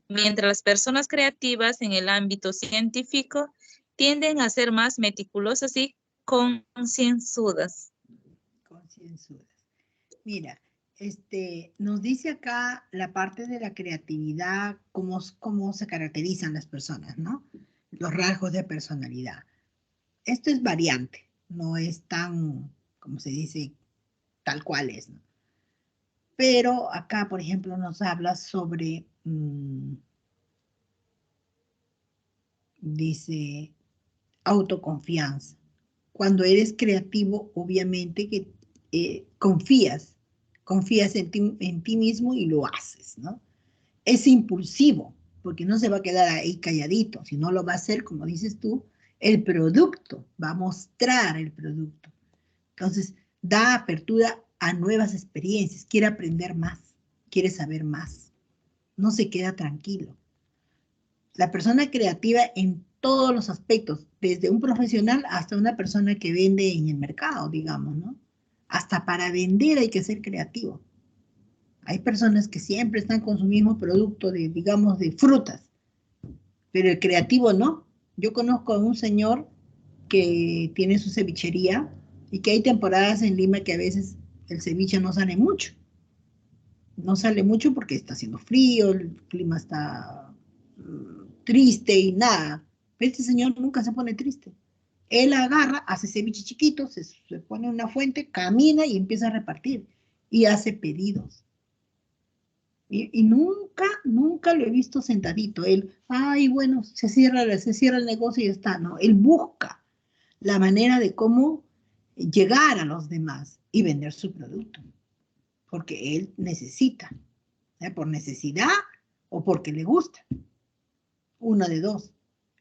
mientras las personas creativas en el ámbito científico tienden a ser más meticulosas y concienzudas. Concienzudas. Mira, nos dice acá la parte de la creatividad, cómo se caracterizan las personas, ¿no? Los rasgos de personalidad. Esto es variante, no es tan, como se dice, tal cual es, ¿no? Pero acá, por ejemplo, nos habla sobre, dice, autoconfianza. Cuando eres creativo, obviamente que confías en ti mismo y lo haces, ¿no? Es impulsivo, porque no se va a quedar ahí calladito, sino lo va a hacer, como dices tú, el producto, va a mostrar el producto. Entonces, da apertura a nuevas experiencias, quiere aprender más, quiere saber más, no se queda tranquilo. La persona creativa en todos los aspectos, desde un profesional hasta una persona que vende en el mercado, digamos, ¿no? Hasta para vender hay que ser creativo. Hay personas que siempre están con su mismo producto de, digamos, de frutas, pero el creativo no. Yo conozco a un señor que tiene su cevichería y que hay temporadas en Lima que a veces el ceviche no sale mucho. No sale mucho porque está haciendo frío, el clima está triste y nada. Pero este señor nunca se pone triste. Él agarra, hace ceviche chiquito, se pone en una fuente, camina y empieza a repartir. Y hace pedidos. Y nunca lo he visto sentadito. Él, ay, bueno, se cierra el negocio y ya está. No, él busca la manera de cómo llegar a los demás y vender su producto. Porque él necesita, por necesidad o porque le gusta. Una de dos.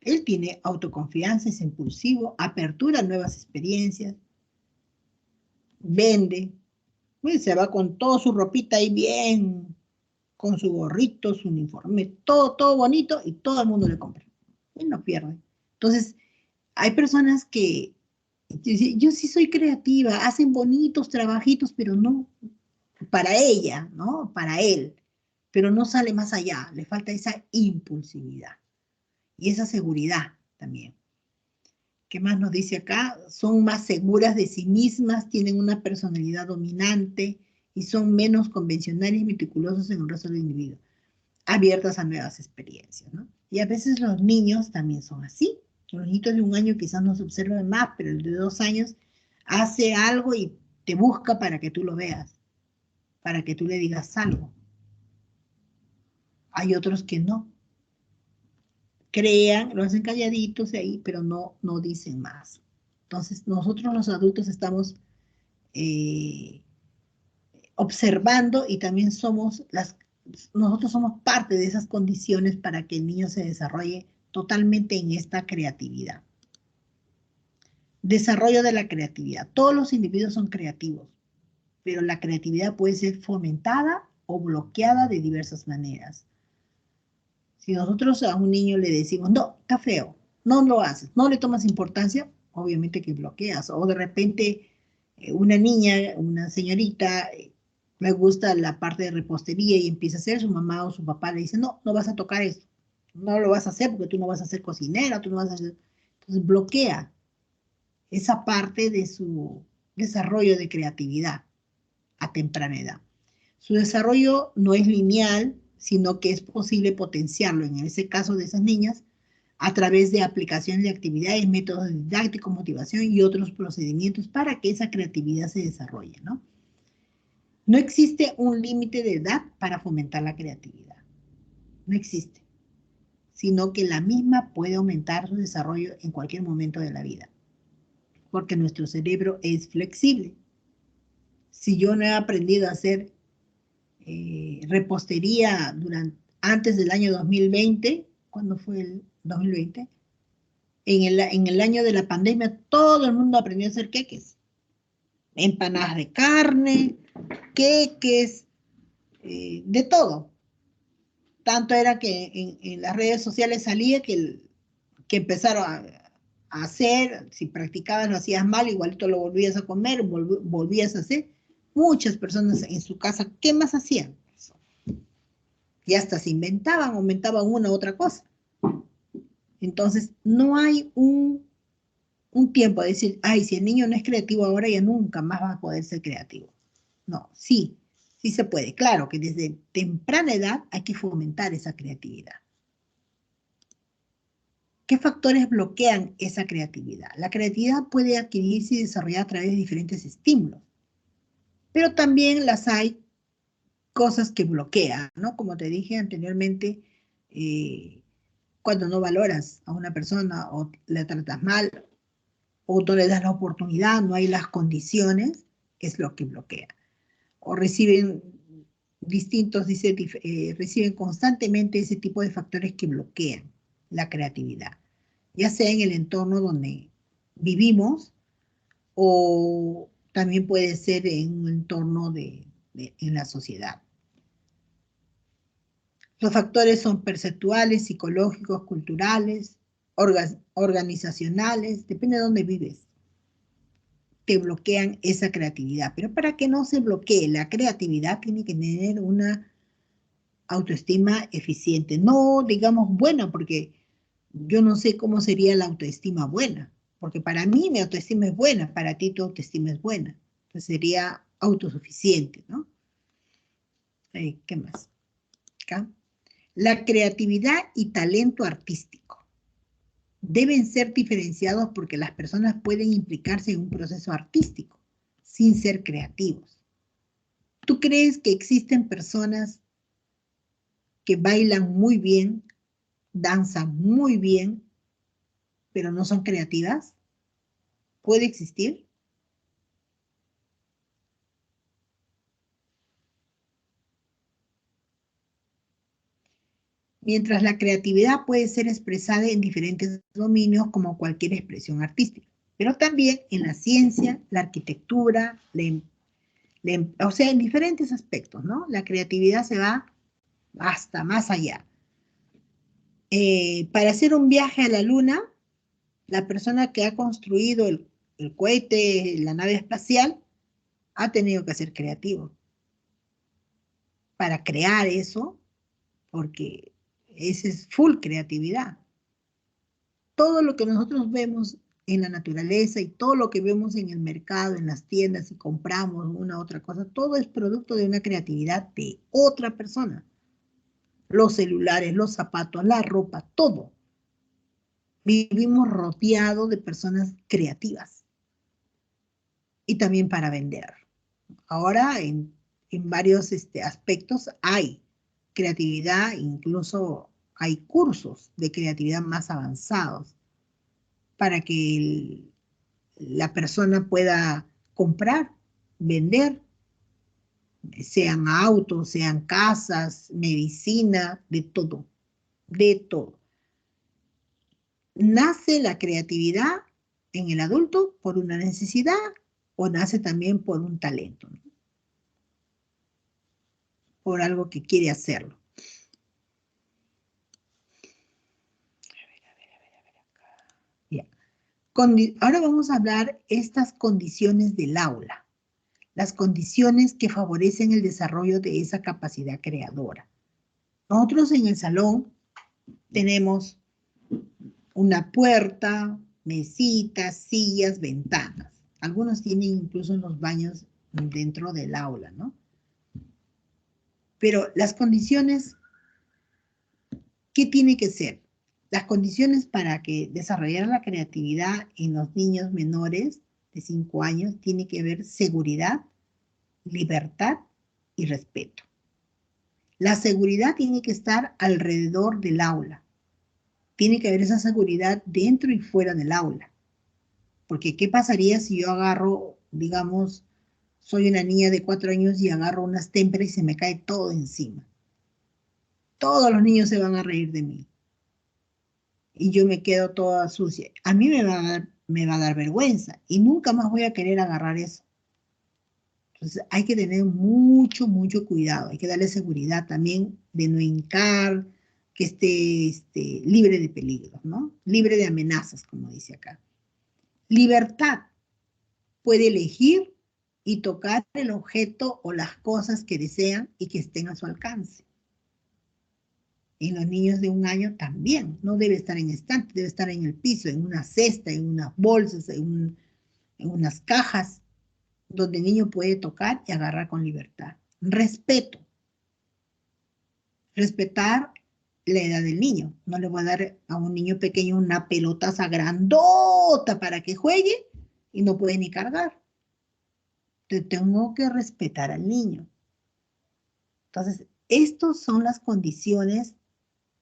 Él tiene autoconfianza, es impulsivo, apertura a nuevas experiencias, vende, pues se va con toda su ropita ahí bien, con su gorrito, su uniforme, todo bonito y todo el mundo le compra. Él no pierde. Entonces, hay personas que, yo sí soy creativa, hacen bonitos trabajitos, pero no para ella, ¿no? Para él. pero no sale más allá, le falta esa impulsividad y esa seguridad también. ¿Qué más nos dice acá? Son más seguras de sí mismas, tienen una personalidad dominante y son menos convencionales y meticulosos en el resto del individuo, abiertas a nuevas experiencias, ¿no? Y a veces los niños también son así. Los niños de 1 año quizás no se observan más, pero el de 2 años hace algo y te busca para que tú lo veas, para que tú le digas algo. Hay otros que no. Crean, lo hacen calladitos ahí, pero no dicen más. Entonces, nosotros los adultos estamos observando y también nosotros somos parte de esas condiciones para que el niño se desarrolle totalmente en esta creatividad. Desarrollo de la creatividad. Todos los individuos son creativos, pero la creatividad puede ser fomentada o bloqueada de diversas maneras. Si nosotros a un niño le decimos, no, está feo, no lo haces, no le tomas importancia, obviamente que bloqueas. O de repente una niña, una señorita, le gusta la parte de repostería y empieza a hacer, su mamá o su papá le dice, no, no vas a tocar esto, no lo vas a hacer porque tú no vas a ser cocinera, tú no vas a hacer... Entonces bloquea esa parte de su desarrollo de creatividad a temprana edad. Su desarrollo no es lineal, sino que es posible potenciarlo, en ese caso de esas niñas, a través de aplicaciones de actividades, métodos didácticos, motivación y otros procedimientos para que esa creatividad se desarrolle, ¿no? No existe un límite de edad para fomentar la creatividad. No existe. Sino que la misma puede aumentar su desarrollo en cualquier momento de la vida. Porque nuestro cerebro es flexible. Si yo no he aprendido a hacer repostería antes del año 2020, ¿cuándo fue el 2020? En el año de la pandemia todo el mundo aprendió a hacer queques, empanadas de carne, queques, de todo. Tanto era que en las redes sociales salía que empezaron a hacer, si practicabas lo hacías mal, igualito lo volvías a comer, volvías a hacer. Muchas personas en su casa, ¿qué más hacían? Y hasta se inventaban una u otra cosa. Entonces, no hay un tiempo de decir, ay, si el niño no es creativo ahora, ya nunca más va a poder ser creativo. No, sí se puede. Claro que desde temprana edad hay que fomentar esa creatividad. ¿Qué factores bloquean esa creatividad? La creatividad puede adquirirse y desarrollar a través de diferentes estímulos, pero también las hay cosas que bloquean, ¿no? Como te dije anteriormente, cuando no valoras a una persona o la tratas mal o no le das la oportunidad, no hay las condiciones, es lo que bloquea. O reciben reciben constantemente ese tipo de factores que bloquean la creatividad, ya sea en el entorno donde vivimos o también puede ser en un entorno en la sociedad. Los factores son perceptuales, psicológicos, culturales, organizacionales, depende de dónde vives, que bloquean esa creatividad. Pero para que no se bloquee la creatividad, tiene que tener una autoestima eficiente. No, digamos, buena, porque yo no sé cómo sería la autoestima buena, porque para mí mi autoestima es buena, para ti tu autoestima es buena. Entonces sería autosuficiente, ¿no? ¿Qué más? Acá. La creatividad y talento artístico deben ser diferenciados porque las personas pueden implicarse en un proceso artístico sin ser creativos. ¿Tú crees que existen personas que bailan muy bien, danzan muy bien, pero no son creativas? ¿Puede existir? Mientras la creatividad puede ser expresada en diferentes dominios como cualquier expresión artística, pero también en la ciencia, la arquitectura, o sea, en diferentes aspectos, ¿no? La creatividad se va hasta más allá. Para hacer un viaje a la Luna, la persona que ha construido el cohete, la nave espacial, ha tenido que ser creativo. Para crear eso, porque ese es full creatividad. Todo lo que nosotros vemos en la naturaleza y todo lo que vemos en el mercado, en las tiendas y compramos una u otra cosa, todo es producto de una creatividad de otra persona. Los celulares, los zapatos, la ropa, todo. Vivimos rodeados de personas creativas y también para vender. Ahora en varios aspectos hay creatividad, incluso hay cursos de creatividad más avanzados para que la persona pueda comprar, vender, sean autos, sean casas, medicina, de todo, de todo. ¿Nace la creatividad en el adulto por una necesidad o nace también por un talento, ¿no? Por algo que quiere hacerlo? Ya. Ahora vamos a hablar estas condiciones del aula, las condiciones que favorecen el desarrollo de esa capacidad creadora. Nosotros en el salón tenemos una puerta, mesitas, sillas, ventanas. Algunos tienen incluso unos baños dentro del aula, ¿no? Pero las condiciones, ¿qué tiene que ser? Las condiciones para que desarrollar la creatividad en los niños menores de 5 años tiene que haber seguridad, libertad y respeto. La seguridad tiene que estar alrededor del aula. Tiene que haber esa seguridad dentro y fuera del aula. Porque ¿qué pasaría si yo agarro, digamos, soy una niña de 4 años y agarro unas témperas y se me cae todo encima? Todos los niños se van a reír de mí. Y yo me quedo toda sucia. A mí me va a dar vergüenza y nunca más voy a querer agarrar eso. Entonces hay que tener mucho, mucho cuidado. Hay que darle seguridad también de no hincar, que esté libre de peligros, ¿no? Libre de amenazas, como dice acá. Libertad. Puede elegir y tocar el objeto o las cosas que desean y que estén a su alcance. En los niños de 1 año también. No debe estar en estante, debe estar en el piso, en una cesta, en unas bolsas, en unas cajas, donde el niño puede tocar y agarrar con libertad. Respeto. Respetar la edad del niño. No le voy a dar a un niño pequeño una pelotaza grandota para que juegue y no puede ni cargar. Tengo que respetar al niño. Entonces, estas son las condiciones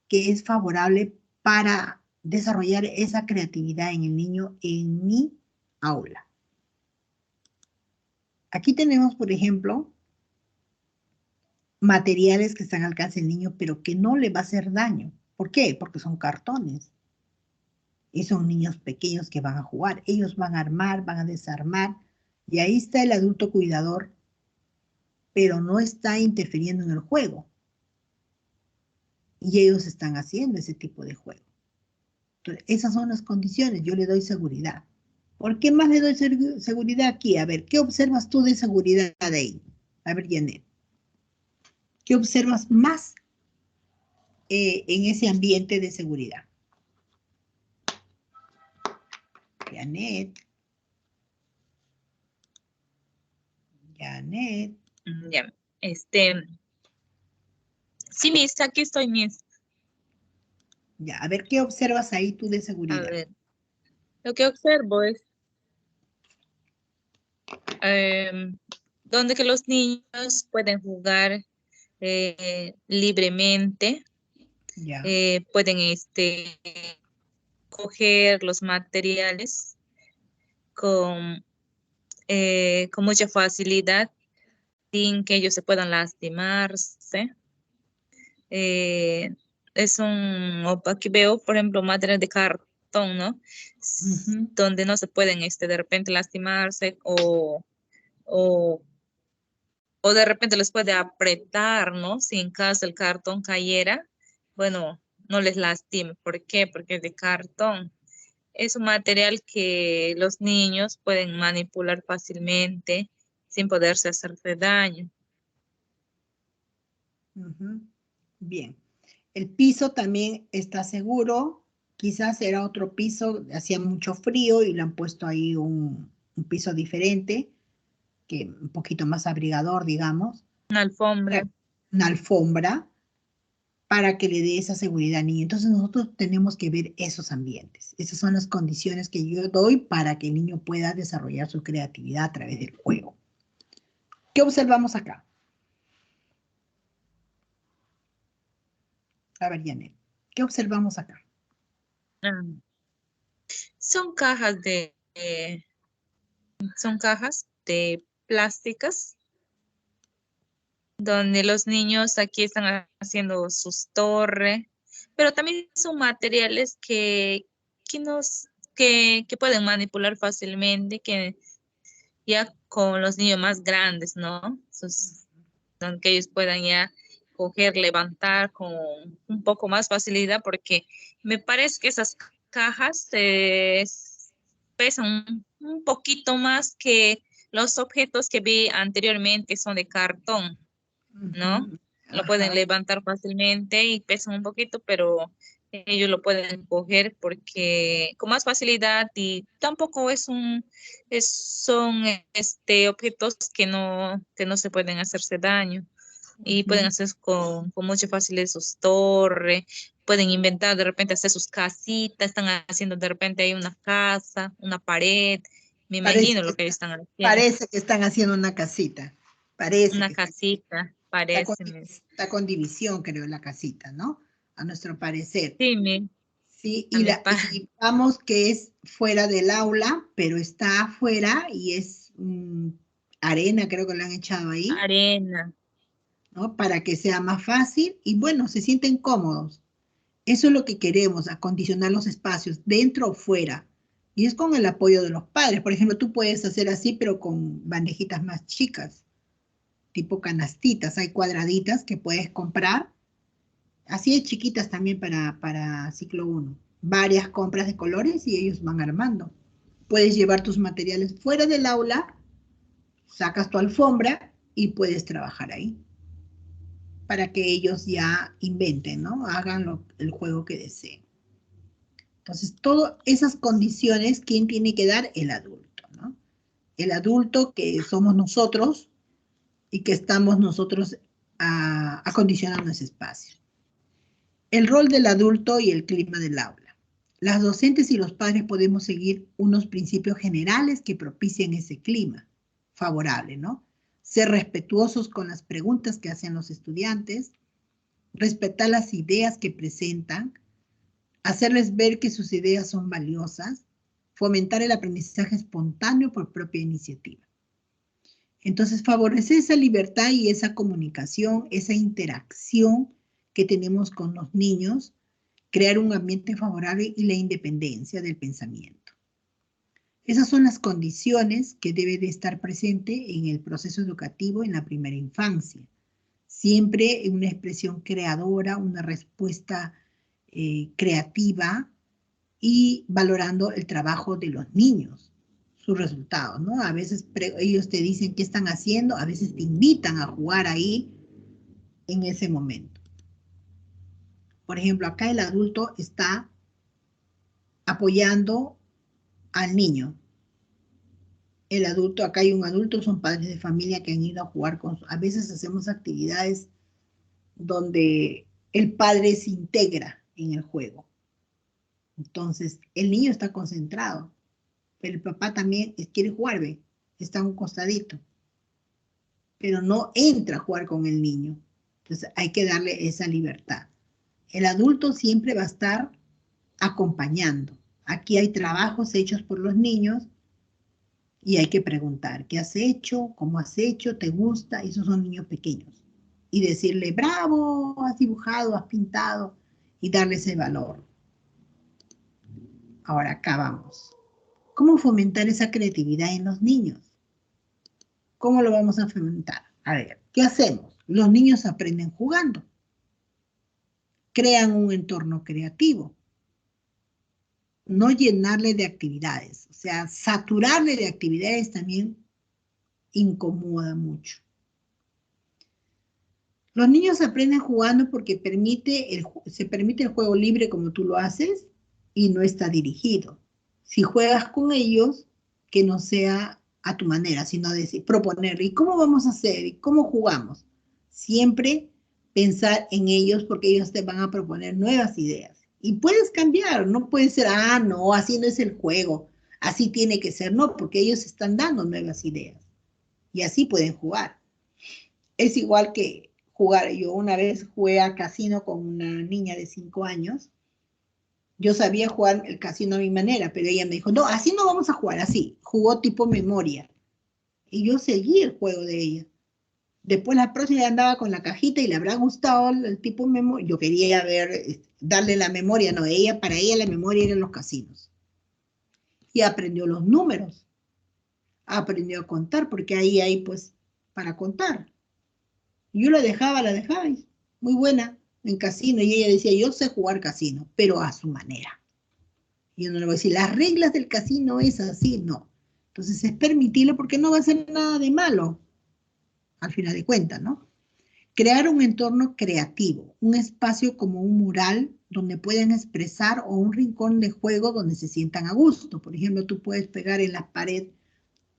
que es favorable para desarrollar esa creatividad en el niño en mi aula. Aquí tenemos, por ejemplo, materiales que están al alcance del niño, pero que no le va a hacer daño. ¿Por qué? Porque son cartones. Y son niños pequeños que van a jugar. Ellos van a armar, van a desarmar. Y ahí está el adulto cuidador, pero no está interfiriendo en el juego. Y ellos están haciendo ese tipo de juego. Entonces, esas son las condiciones. Yo le doy seguridad. ¿Por qué más le doy seguridad aquí? A ver, ¿qué observas tú de seguridad ahí? A ver, Janet. ¿Qué observas más en ese ambiente de seguridad? Janet. Janet. Ya, sí, Miss, aquí estoy, Miss. Ya, a ver, ¿qué observas ahí tú de A seguridad? ver, lo que observo es donde que los niños pueden jugar libremente, Ya. pueden coger los materiales con mucha facilidad sin que ellos se puedan lastimarse. Aquí veo, por ejemplo, materiales de cartón, ¿no? Donde no se pueden de repente lastimarse o de repente les puede apretar, ¿no? Si en caso el cartón cayera, bueno, no les lastime. ¿Por qué? Porque es de cartón. Es un material que los niños pueden manipular fácilmente sin poderse hacerse daño. Bien. El piso también está seguro. Quizás era otro piso, hacía mucho frío y le han puesto ahí un piso diferente, que un poquito más abrigador, digamos. Una alfombra. Una alfombra para que le dé esa seguridad al niño. Entonces nosotros tenemos que ver esos ambientes. Esas son las condiciones que yo doy para que el niño pueda desarrollar su creatividad a través del juego. ¿Qué observamos acá? A ver, Janet, ¿qué observamos acá? Ah, son cajas son cajas de plásticas donde los niños aquí están haciendo sus torres, pero también son materiales que pueden manipular fácilmente, que ya con los niños más grandes, ¿no? Donde que ellos puedan ya coger, levantar con un poco más facilidad, porque me parece que esas cajas pesan un poquito más que los objetos que vi anteriormente, que son de cartón, ¿no? Ujú. Lo pueden Ajá. levantar fácilmente y pesan un poquito, pero ellos lo pueden coger porque con más facilidad, y tampoco son objetos que no se pueden hacerse daño, y pueden Ujú. hacer con mucha facilidad sus torres, pueden inventar de repente hacer sus casitas, están haciendo de repente ahí una casa, una pared, me Parece imagino que, lo que ellos están haciendo, parece que están haciendo una casita. Parece una que casita, está con, parece. está con división, creo, la casita, ¿no? A nuestro parecer. Sí, Sí, a mi y vamos que es fuera del aula, pero está afuera y es arena, creo que lo han echado ahí, arena. ¿no? Para que sea más fácil y bueno, se sienten cómodos. Eso es lo que queremos, acondicionar los espacios, dentro o fuera. Y es con el apoyo de los padres. Por ejemplo, tú puedes hacer así, pero con bandejitas más chicas, tipo canastitas. Hay cuadraditas que puedes comprar. Así de chiquitas también para ciclo uno. Varias compras de colores y ellos van armando. Puedes llevar tus materiales fuera del aula, sacas tu alfombra y puedes trabajar ahí para que ellos ya inventen, ¿no? Hagan el juego que deseen. Entonces, todas esas condiciones, ¿quién tiene que dar? El adulto, ¿no? El adulto que somos nosotros y que estamos nosotros acondicionando ese espacio. El rol del adulto y el clima del aula. Las docentes y los padres podemos seguir unos principios generales que propicien ese clima favorable, ¿no? Ser respetuosos con las preguntas que hacen los estudiantes, respetar las ideas que presentan, hacerles ver que sus ideas son valiosas, fomentar el aprendizaje espontáneo por propia iniciativa. Entonces, favorecer esa libertad y esa comunicación, esa interacción que tenemos con los niños, crear un ambiente favorable y la independencia del pensamiento. Esas son las condiciones que debe de estar presente en el proceso educativo en la primera infancia. Siempre una expresión creadora, una respuesta creativa y valorando el trabajo de los niños, sus resultados, ¿no? A veces ellos te dicen qué están haciendo, a veces te invitan a jugar ahí en ese momento. Por ejemplo, acá el adulto está apoyando al niño. El adulto, acá hay un adulto, son padres de familia que han ido a jugar a veces hacemos actividades donde el padre se integra en el juego. Entonces, el niño está concentrado, pero el papá también quiere jugar, ¿ve? Está a un costadito, pero no entra a jugar con el niño. Entonces, hay que darle esa libertad. El adulto siempre va a estar acompañando. Aquí hay trabajos hechos por los niños y hay que preguntar, ¿qué has hecho? ¿Cómo has hecho? ¿Te gusta? Esos son niños pequeños. Y decirle, bravo, has dibujado, has pintado, y darle ese valor. Ahora acá vamos. ¿Cómo fomentar esa creatividad en los niños? ¿Cómo lo vamos a fomentar? A ver, ¿qué hacemos? Los niños aprenden jugando. Crean un entorno creativo. No llenarle de actividades. O sea, saturarle de actividades también incomoda mucho. Los niños aprenden jugando porque se permite el juego libre como tú lo haces y no está dirigido. Si juegas con ellos, que no sea a tu manera, sino decir, proponerle, ¿y cómo vamos a hacer? ¿Y cómo jugamos? Siempre pensar en ellos porque ellos te van a proponer nuevas ideas. Y puedes cambiar, no puede ser, no, así no es el juego, así tiene que ser, no, porque ellos están dando nuevas ideas y así pueden jugar. Es igual que jugar. Yo una vez jugué a casino con una niña de 5 años. Yo sabía jugar el casino a mi manera, pero ella me dijo, no, así no vamos a jugar, así. Jugó tipo memoria. Y yo seguí el juego de ella. Después la próxima ya andaba con la cajita y le habrá gustado el tipo memoria. Yo quería ver, darle la memoria, no, para ella la memoria eran los casinos. Y aprendió los números. Aprendió a contar, porque ahí hay pues para contar. Yo la dejaba, y muy buena en casino, y ella decía, yo sé jugar casino, pero a su manera. Y yo no le voy a decir, las reglas del casino es así, no. Entonces es permitirlo porque no va a ser nada de malo, al final de cuentas, ¿no? Crear un entorno creativo, un espacio como un mural donde puedan expresar o un rincón de juego donde se sientan a gusto. Por ejemplo, tú puedes pegar en la pared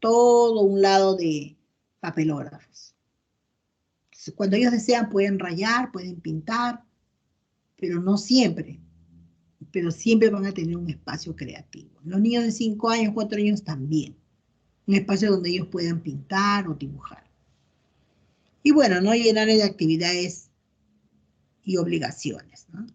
todo un lado de papelógrafos. Cuando ellos desean pueden rayar, pueden pintar, pero no siempre. Pero siempre van a tener un espacio creativo. Los niños de 5 años, 4 años también. Un espacio donde ellos puedan pintar o dibujar. Y bueno, no llenar de actividades y obligaciones, ¿no?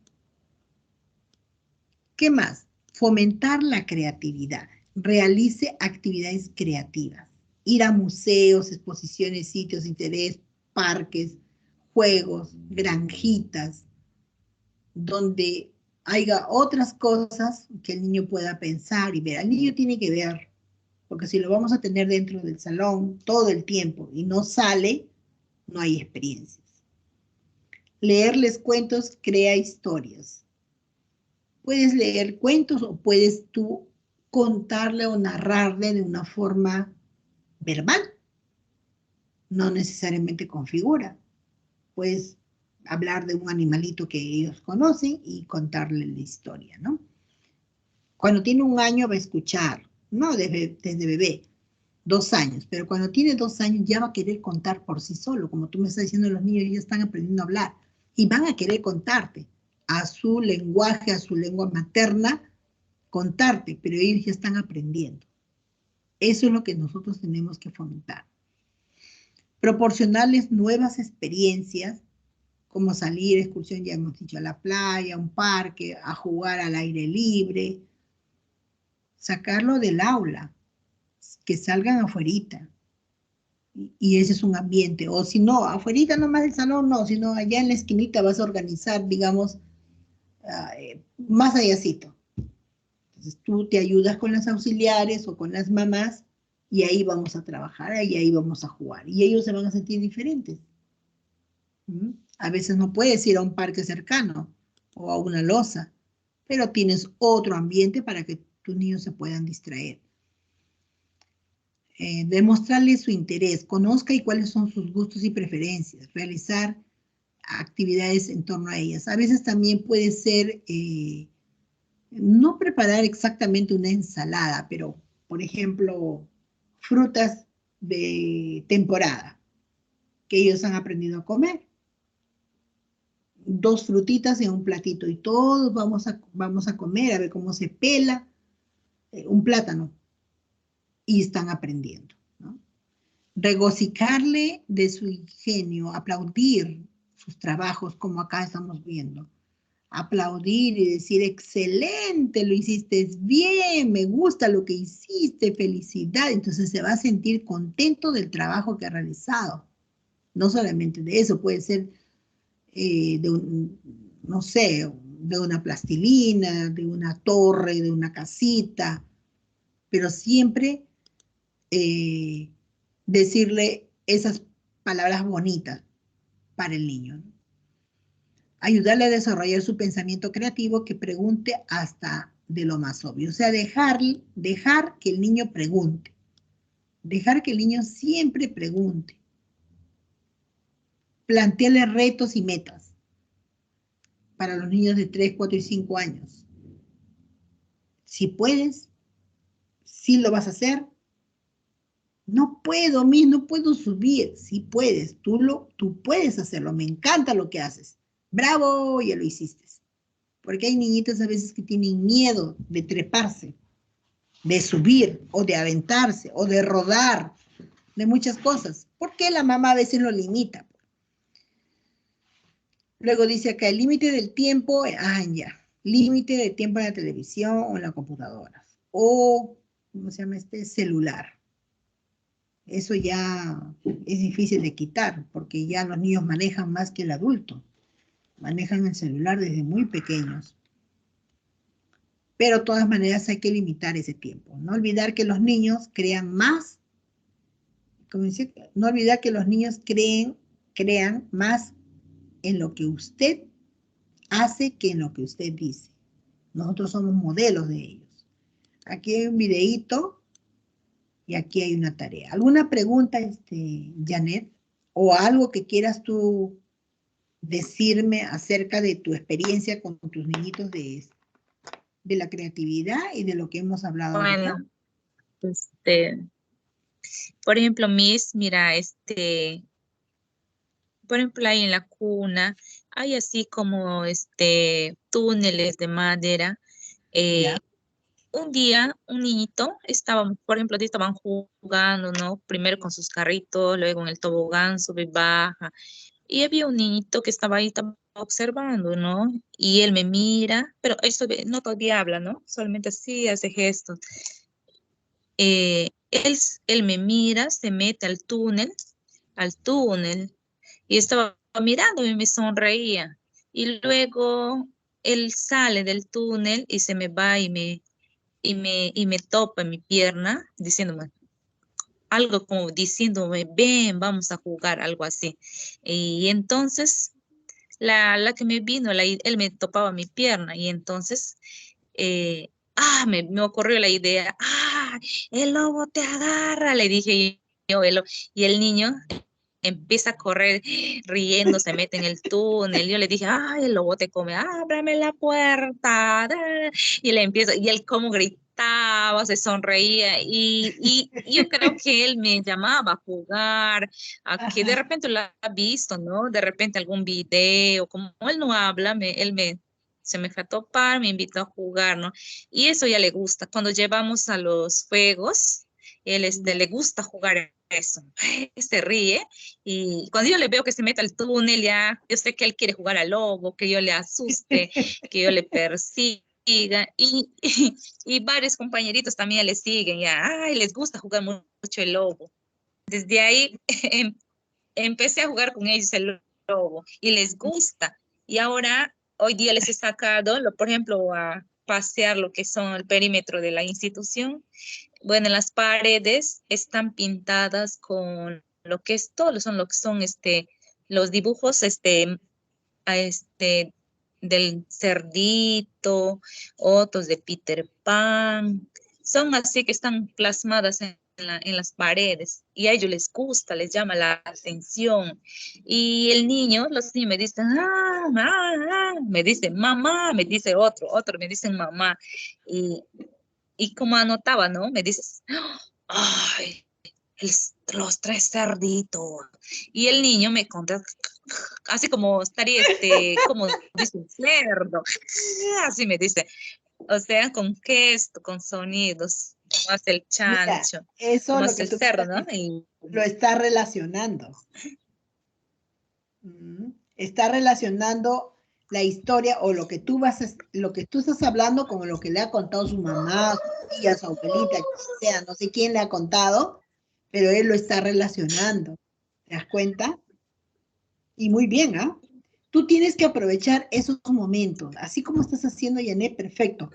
¿Qué más? Fomentar la creatividad. Realice actividades creativas. Ir a museos, exposiciones, sitios de interés, parques, juegos, granjitas, donde haya otras cosas que el niño pueda pensar y ver. El niño tiene que ver, porque si lo vamos a tener dentro del salón todo el tiempo y no sale, no hay experiencias. Leerles cuentos crea historias. Puedes leer cuentos o puedes tú contarle o narrarle de una forma verbal, no necesariamente con figura. Puedes hablar de un animalito que ellos conocen y contarle la historia, ¿no? Cuando tiene 1 año va a escuchar, no desde bebé, 2 años, pero cuando tiene 2 años ya va a querer contar por sí solo, como tú me estás diciendo, los niños ya están aprendiendo a hablar y van a querer contarte a su lenguaje, a su lengua materna, contarte, pero ellos ya están aprendiendo. Eso es lo que nosotros tenemos que fomentar. Proporcionarles nuevas experiencias, como salir, excursión, ya hemos dicho, a la playa, a un parque, a jugar al aire libre, sacarlo del aula, que salgan afuerita. Y ese es un ambiente. O si no, afuerita nomás del salón, no, sino allá en la esquinita vas a organizar, digamos, más allácito. Entonces tú te ayudas con las auxiliares o con las mamás y ahí vamos a trabajar y ahí vamos a jugar. Y ellos se van a sentir diferentes. A veces no puedes ir a un parque cercano o a una loza, pero tienes otro ambiente para que tus niños se puedan distraer. Demostrarle su interés, conozca y cuáles son sus gustos y preferencias, realizar actividades en torno a ellas. A veces también puede ser no preparar exactamente una ensalada, pero, por ejemplo, frutas de temporada que ellos han aprendido a comer. 2 frutitas en un platito y todos vamos a comer, a ver cómo se pela un plátano. Y están aprendiendo, ¿no? Regocijarle de su ingenio, aplaudir sus trabajos, como acá estamos viendo. Aplaudir y decir, excelente, lo hiciste bien, me gusta lo que hiciste, felicidad. Entonces se va a sentir contento del trabajo que ha realizado. No solamente de eso, puede ser no sé, de una plastilina, de una torre, de una casita, pero siempre decirle esas palabras bonitas para el niño, ¿no? Ayudarle a desarrollar su pensamiento creativo, que pregunte hasta de lo más obvio. O sea, dejar que el niño pregunte. Dejar que el niño siempre pregunte. plantéale retos y metas para los niños de 3, 4 y 5 años. Si puedes, si lo vas a hacer. No puedo, no puedo subir. Si puedes, tú puedes hacerlo. Me encanta lo que haces. Bravo, ya lo hiciste. Porque hay niñitas a veces que tienen miedo de treparse, de subir, o de aventarse, o de rodar, de muchas cosas. Porque la mamá a veces lo limita. Luego dice acá, el límite del tiempo, ya, límite de tiempo en la televisión o en la computadora. O, ¿cómo se llama este? Celular. Eso ya es difícil de quitar, porque ya los niños manejan más que el adulto. Manejan el celular desde muy pequeños. Pero de todas maneras hay que limitar ese tiempo. No olvidar que los niños crean más, como dice, no olvidar que los niños crean más en lo que usted hace que en lo que usted dice. Nosotros somos modelos de ellos. Aquí hay un videíto y aquí hay una tarea. ¿Alguna pregunta, Janet? ¿O algo que quieras tú decirme acerca de tu experiencia con tus niñitos de la creatividad y de lo que hemos hablado ahorita? Bueno, por ejemplo, mira, por ejemplo, ahí en la cuna, hay así como, túneles de madera. ¿Ya? Un día, un niñito estaba, por ejemplo, estaban jugando, ¿no? Primero con sus carritos, luego en el tobogán, sube y baja. Y había un niñito que estaba ahí observando, ¿no? Y él me mira, pero no todavía habla, ¿no? Solamente así hace gestos. Él me mira, se mete al túnel, y estaba mirándome y me sonreía. Y luego él sale del túnel y se me va y me topa en mi pierna, diciéndome algo como diciéndome, ven, vamos a jugar, algo así. Y entonces la que me vino, él me topaba mi pierna y entonces me ocurrió la idea, el lobo te agarra, le dije yo, y el niño empieza a correr riendo, se mete en el túnel. Yo le dije, el lobo te come, ábrame la puerta. Y y él como gritaba, se sonreía. Y yo creo que él me llamaba a jugar, a que de Ajá. repente lo ha visto, ¿no? De repente algún video, como él no habla, se me fue a topar, me invitó a jugar, ¿no? Y eso ya le gusta. Cuando llevamos a los juegos, él Ya. le gusta jugar eso. Se ríe y cuando yo le veo que se mete al túnel, ya yo sé que él quiere jugar al lobo, que yo le asuste, que yo le persiga. Y varios compañeritos también le siguen, ya, les gusta jugar mucho el lobo. Desde ahí empecé a jugar con ellos el lobo y les gusta. Y ahora, hoy día les he sacado, por ejemplo, a pasear lo que son el perímetro de la institución. Bueno, las paredes están pintadas con lo que es todo, son lo que son los dibujos a del cerdito, otros de Peter Pan, son así que están plasmadas en las paredes y a ellos les gusta, les llama la atención. Y los niños me dicen, me dicen mamá, me dice otro me dicen mamá. Y, y como anotaba, ¿no? Me dices, ay, los tres cerditos. Y el niño me conta, así como estaría, como dice un cerdo, así me dice, o sea, con gesto, con sonidos, como hace el Mira, chancho, eso como lo hace que el tú me cerdo, estás ¿no? diciendo, lo está relacionando. Está relacionando la historia o lo que lo que tú estás hablando con lo que le ha contado su mamá, su tía, su abuelita, quien sea, no sé quién le ha contado, pero él lo está relacionando. ¿Te das cuenta? Y muy bien, ¿ah? Tú tienes que aprovechar esos momentos, así como estás haciendo, Janet, perfecto.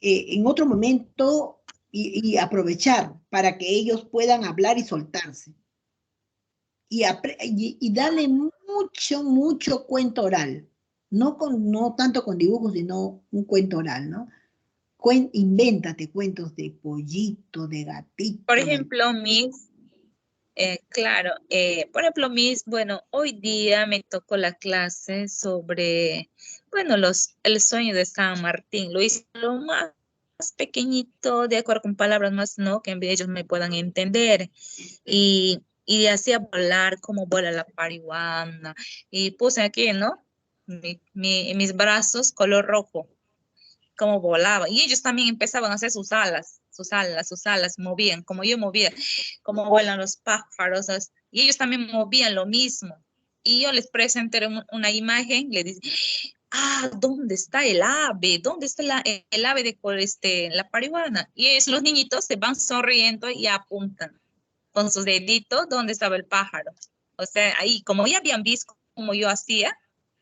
En otro momento y aprovechar para que ellos puedan hablar y soltarse. Y darle mucho cuento oral. No tanto con dibujos, sino un cuento oral, ¿no? Invéntate cuentos de pollito, de Por gatito, de... ejemplo, Claro, por ejemplo, bueno, hoy día me tocó la clase sobre, bueno, el sueño de San Martín. Lo hice lo más pequeñito, de acuerdo con palabras más, ¿no? Que ellos me puedan entender. Y hacía volar, como vuela la parihuana. Y puse aquí, ¿no? Mis brazos color rojo, como volaba. Y ellos también empezaban a hacer sus alas, movían, como yo movía, como vuelan los pájaros. Y ellos también movían lo mismo. Y yo les presenté una imagen, le dije, ah, ¿dónde está el ave? ¿Dónde está el ave la parihuana? Y los niñitos se van sonriendo y apuntan con sus deditos dónde estaba el pájaro. O sea, ahí, como ya habían visto como yo hacía,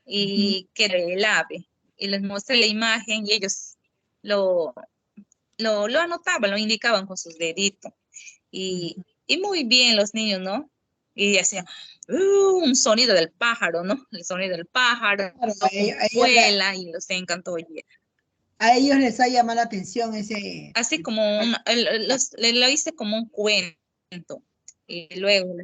Ujú. y que era el ave. Y les mostré la imagen y ellos lo, lo anotaban, lo indicaban con sus deditos. Y, Ujú. y muy bien los niños, ¿no? Y hacían un sonido del pájaro, ¿no? El sonido del pájaro, Claro, como vuela, y los encantó oír. a ellos les ha llamado la atención ese... Así como lo hice como un cuento. Y luego,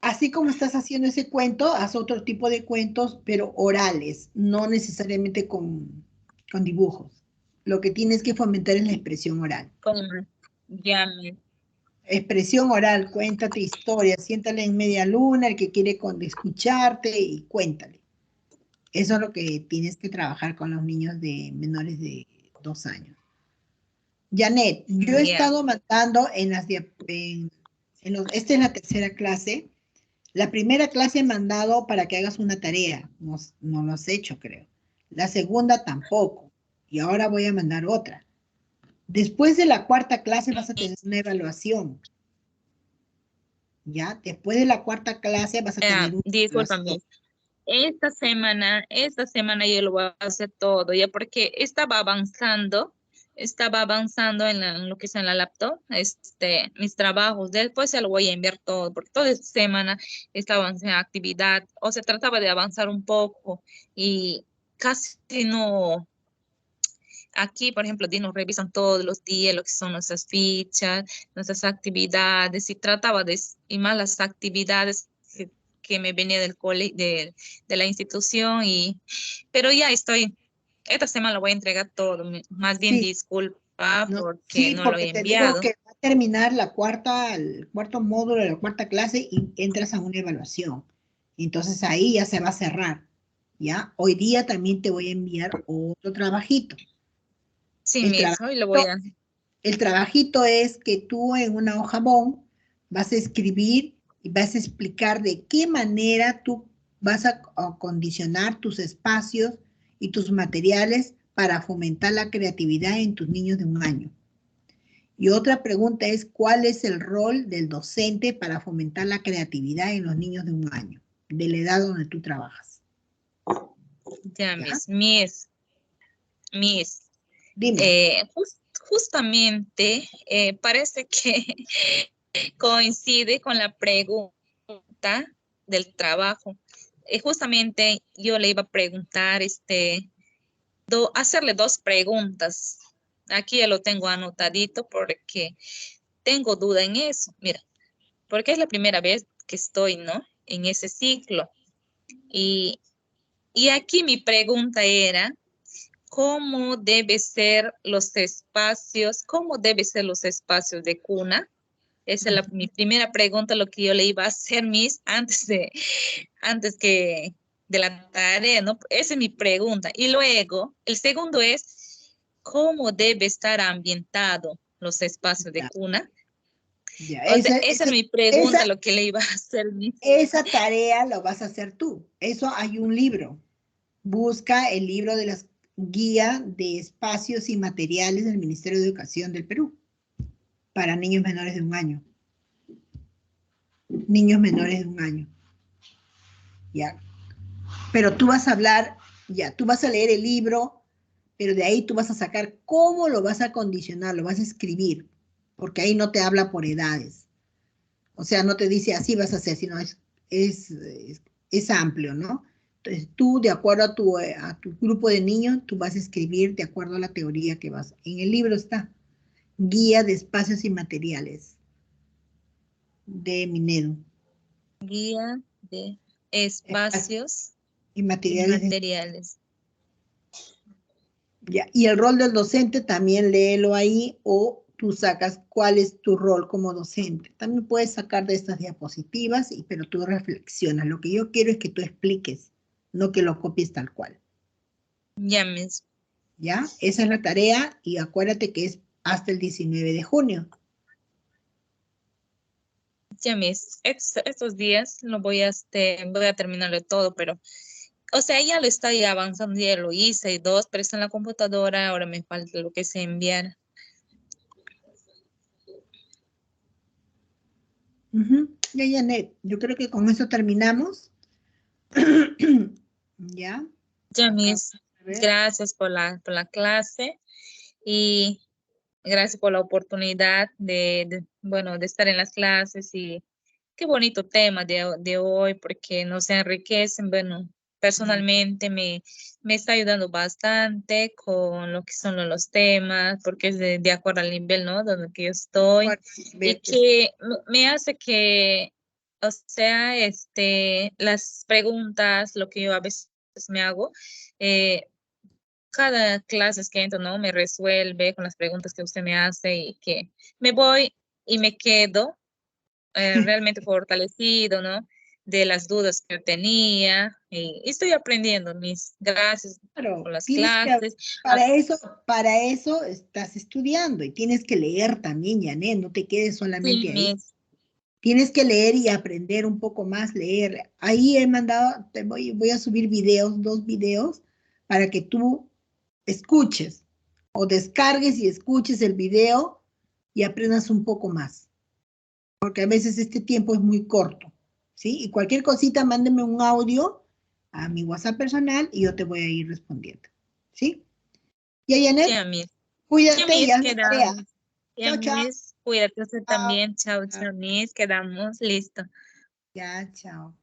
Así como estás haciendo ese cuento, haz otro tipo de cuentos, pero orales, no necesariamente con dibujos. Lo que tienes que fomentar es la expresión oral. como, ya, Expresión oral, cuéntate historias, siéntale en media luna, el que quiere escucharte y cuéntale. Eso es lo que tienes que trabajar con los niños de menores de 2 años. Janet, yo he ya. estado mandando esta es la tercera clase. La primera clase he mandado para que hagas una tarea, no, no lo has hecho, creo. La segunda tampoco, y ahora voy a mandar otra. Después de la cuarta clase vas a tener una evaluación, ¿ya? Después de la cuarta clase vas a tener una Discúlpame. evaluación. Esta semana yo lo voy a hacer todo, ya porque estaba avanzando en lo que es en la laptop, mis trabajos. Después se lo voy a enviar todo, porque toda esta semana estaba en actividad, o se trataba de avanzar un poco y casi no. Aquí, por ejemplo, nos revisan todos los días lo que son nuestras fichas, nuestras actividades, y trataba y más las actividades que me venía del de la institución, pero ya esta semana lo voy a entregar todo. Más bien Sí, disculpa no, porque sí, no lo he porque te digo enviado. que va a terminar el cuarto módulo de la cuarta clase y entras a una evaluación. Entonces ahí ya se va a cerrar, ¿ya? Hoy día también te voy a enviar otro trabajito. Sí El mismo, y lo voy trabajito, a... el trabajito es que tú en una hoja bond vas a escribir y vas a explicar de qué manera tú vas a acondicionar tus espacios y tus materiales para fomentar la creatividad en tus niños de 1 año. Y otra pregunta es, ¿cuál es el rol del docente para fomentar la creatividad en los niños de 1 año, de la edad donde tú trabajas? Ya, ¿Ya? mis. Dime. Justamente parece que coincide con la pregunta del trabajo. Justamente yo le iba a preguntar, hacerle dos preguntas. Aquí ya lo tengo anotadito porque tengo duda en eso. Mira, porque es la primera vez que estoy, ¿no? En ese ciclo. Y, y aquí mi pregunta era, cómo deben ser los espacios de cuna. Esa es mi primera pregunta, lo que yo le iba a hacer, antes que de la tarea, ¿no? Esa es mi pregunta. Y luego, el segundo es, ¿cómo debe estar ambientado los espacios de Ya, cuna? ya. O sea, esa es mi pregunta, lo que le iba a hacer, Miss. Esa tarea lo vas a hacer tú. Eso hay un libro. Busca el libro de las guía de espacios y materiales del Ministerio de Educación del Perú para niños menores de 1 año. Niños menores de 1 año. Ya. Pero tú vas a hablar, ya, tú vas a leer el libro, pero de ahí tú vas a sacar cómo lo vas a condicionar, lo vas a escribir, porque ahí no te habla por edades. O sea, no te dice así vas a hacer, sino es amplio, ¿no? Entonces, tú, de acuerdo a tu grupo de niños, tú vas a escribir de acuerdo a la teoría que vas. En el libro está, guía de espacios y materiales. de Minedu. Guía de espacios Y y materiales. materiales. Ya. Y el rol del docente también léelo ahí o tú sacas cuál es tu rol como docente. También puedes sacar de estas diapositivas, pero tú reflexionas. Lo que yo quiero es que tú expliques, no que lo copies tal cual. Ya mismo. ¿Ya? Esa es la tarea y acuérdate que es hasta el 19 de junio. Ya mis, estos días lo voy a terminarlo todo, pero, o sea, ya lo estoy avanzando, ya lo hice, 2, pero está en la computadora, ahora me falta lo que se enviar. Ya, Janet, yo creo que con eso terminamos. ¿Ya? Ya mis, A ver. gracias por la clase y gracias por la oportunidad bueno, de estar en las clases y qué bonito tema de hoy porque nos enriquecen, bueno, personalmente me está ayudando bastante con lo que son los temas, porque es de acuerdo al nivel, ¿no? Donde que yo estoy, y que me hace que, o sea, las preguntas, lo que yo a veces me hago, cada clase que entro, ¿no? Me resuelve con las preguntas que usted me hace y que me voy y me quedo realmente fortalecido, ¿no? De las dudas que tenía y estoy aprendiendo. Gracias Claro, por las tienes que, clases. para eso estás estudiando y tienes que leer también, Janet, no te quedes solamente Sí, ahí. Tienes que leer y aprender un poco más, leer. Ahí he mandado, voy a subir videos, 2 videos, para que tú escuches o descargues y escuches el video y aprendas un poco más. Porque a veces este tiempo es muy corto, ¿sí? Y cualquier cosita, mándeme un audio a mi WhatsApp personal y yo te voy a ir respondiendo, ¿sí? Y Janet, ya, mis. Ya, cuídate y mis, haz la tarea. quedamos. Ya, Chao, chao. mis, cuídate usted Chao. también. Chao, chao, mis, quedamos. Listo. Ya, chao.